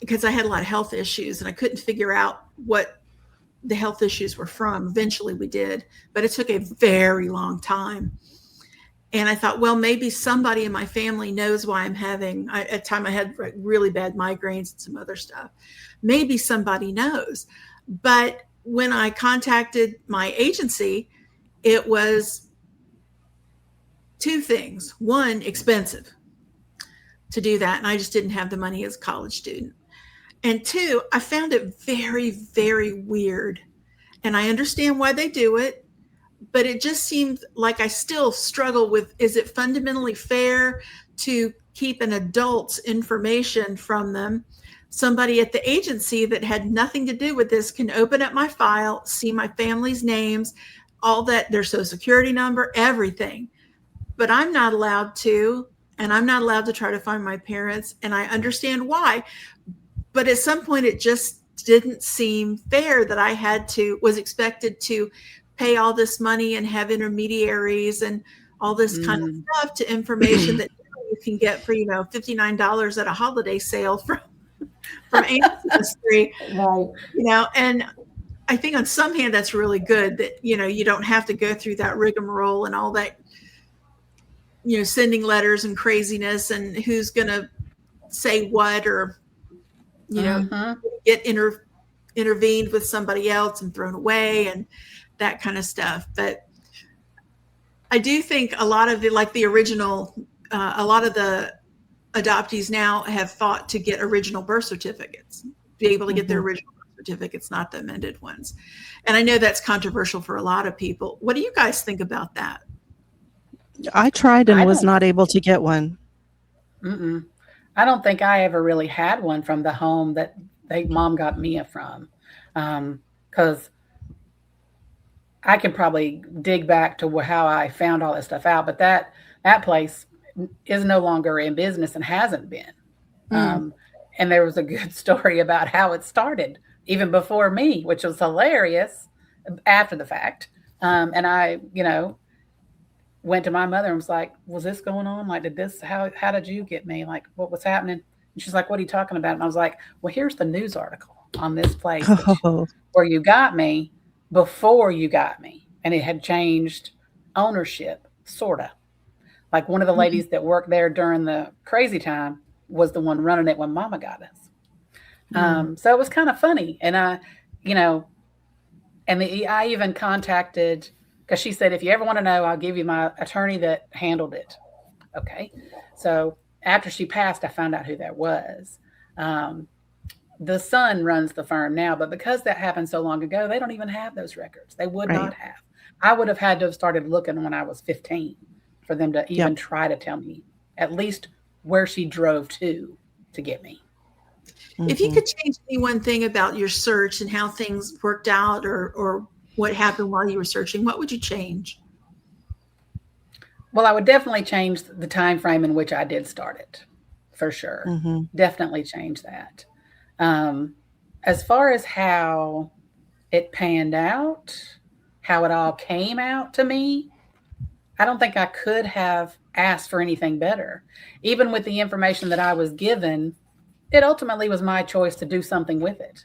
because I had a lot of health issues and I couldn't figure out what the health issues were from. Eventually we did, but it took a very long time. And I thought, well, maybe somebody in my family knows why I'm having, at the time I had really bad migraines and some other stuff. Maybe somebody knows. But when I contacted my agency, it was two things. One, expensive to do that. And I just didn't have the money as a college student. And two, I found it very, very weird. And I understand why they do it. But it just seemed like I still struggle with, is it fundamentally fair to keep an adult's information from them? Somebody at the agency that had nothing to do with this can open up my file, see my family's names, all that, their social security number, everything. But I'm not allowed to, and I'm not allowed to try to find my parents, and I understand why. But at some point, it just didn't seem fair that I was expected to pay all this money and have intermediaries and all this kind of stuff to information that you can get for, $59 at a holiday sale from Ancestry. Right. And I think on some hand that's really good that, you don't have to go through that rigmarole and all that, sending letters and craziness and who's going to say what or, get intervened with somebody else and thrown away and that kind of stuff. But I do think a lot of the original, a lot of the adoptees now have fought to get original birth certificates, be able to get their original birth certificates, not the amended ones. And I know that's controversial for a lot of people. What do you guys think about that? I tried and was not able to get one. I don't think I ever really had one from the home that mom got Mia from. Because I could probably dig back to how I found all this stuff out, but that place is no longer in business and hasn't been. And there was a good story about how it started even before me, which was hilarious after the fact. And I, went to my mother and was like, was this going on? Like, how did you get me? Like, what was happening? And she's like, what are you talking about? And I was like, well, here's the news article on this place where you got me before you got me. And it had changed ownership, sort of. Like one of the ladies that worked there during the crazy time was the one running it when mama got us. So it was kind of funny. And I even contacted, because she said, if you ever want to know, I'll give you my attorney that handled it. Okay. So after she passed, I found out who that was. The son runs the firm now, but because that happened so long ago, they don't even have those records. They would not have. I would have had to have started looking when I was 15 for them to even try to tell me at least where she drove to get me. If you could change any one thing about your search and how things worked out or what happened while you were searching, what would you change? Well, I would definitely change the time frame in which I did start it, for sure. Definitely change that. As far as how it panned out, how it all came out to me, I don't think I could have asked for anything better. Even with the information that I was given, it ultimately was my choice to do something with it.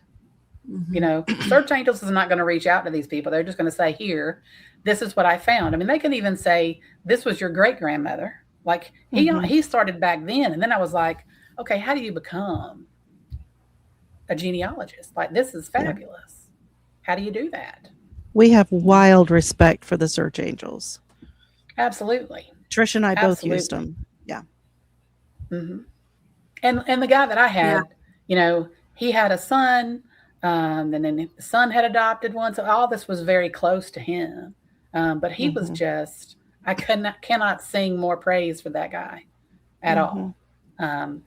Search Angels is not going to reach out to these people. They're just going to say, here, this is what I found. I mean, they can even say, this was your great grandmother. Like he started back then. And then I was like, okay, how do you become a genealogist? Like, this is fabulous. How do you do that? We have wild respect for the Search Angels. Absolutely. Trish and I both used them. Yeah. And the guy that I had, he had a son, and then the son had adopted one. So all this was very close to him. But he was just, I cannot sing more praise for that guy at all.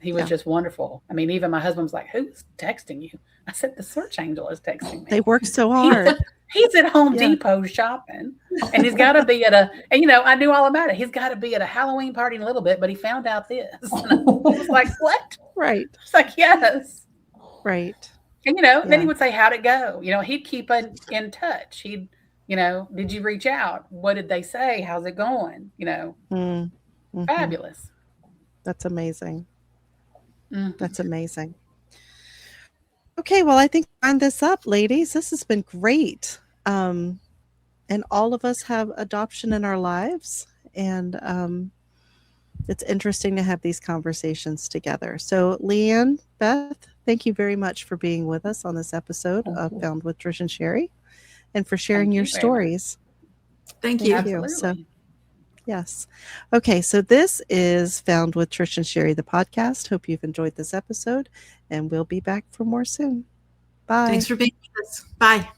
He was just wonderful. I mean, even my husband was like, who's texting you? I said, the Search Angel is texting me. They work so hard. He's at Home Depot shopping, and he's got to be at I knew all about it. He's got to be at a Halloween party in a little bit, but he found out this. And I was like, what? Right. It's like, yes. Right. And, then he would say, how'd it go? He'd keep in touch. He'd, did you reach out? What did they say? How's it going? Fabulous. That's amazing. That's amazing. Okay, well, I think we'll wind this up, ladies. This has been great. And all of us have adoption in our lives. And it's interesting to have these conversations together. So, Leigh Ann, Beth, thank you very much for being with us on this episode of Found with Trish and Sherri, and for sharing your stories. Thank you. Absolutely. So, yes. Okay, so this is Found with Trish and Sherri, the podcast. Hope you've enjoyed this episode, and we'll be back for more soon. Bye. Thanks for being with us. Bye.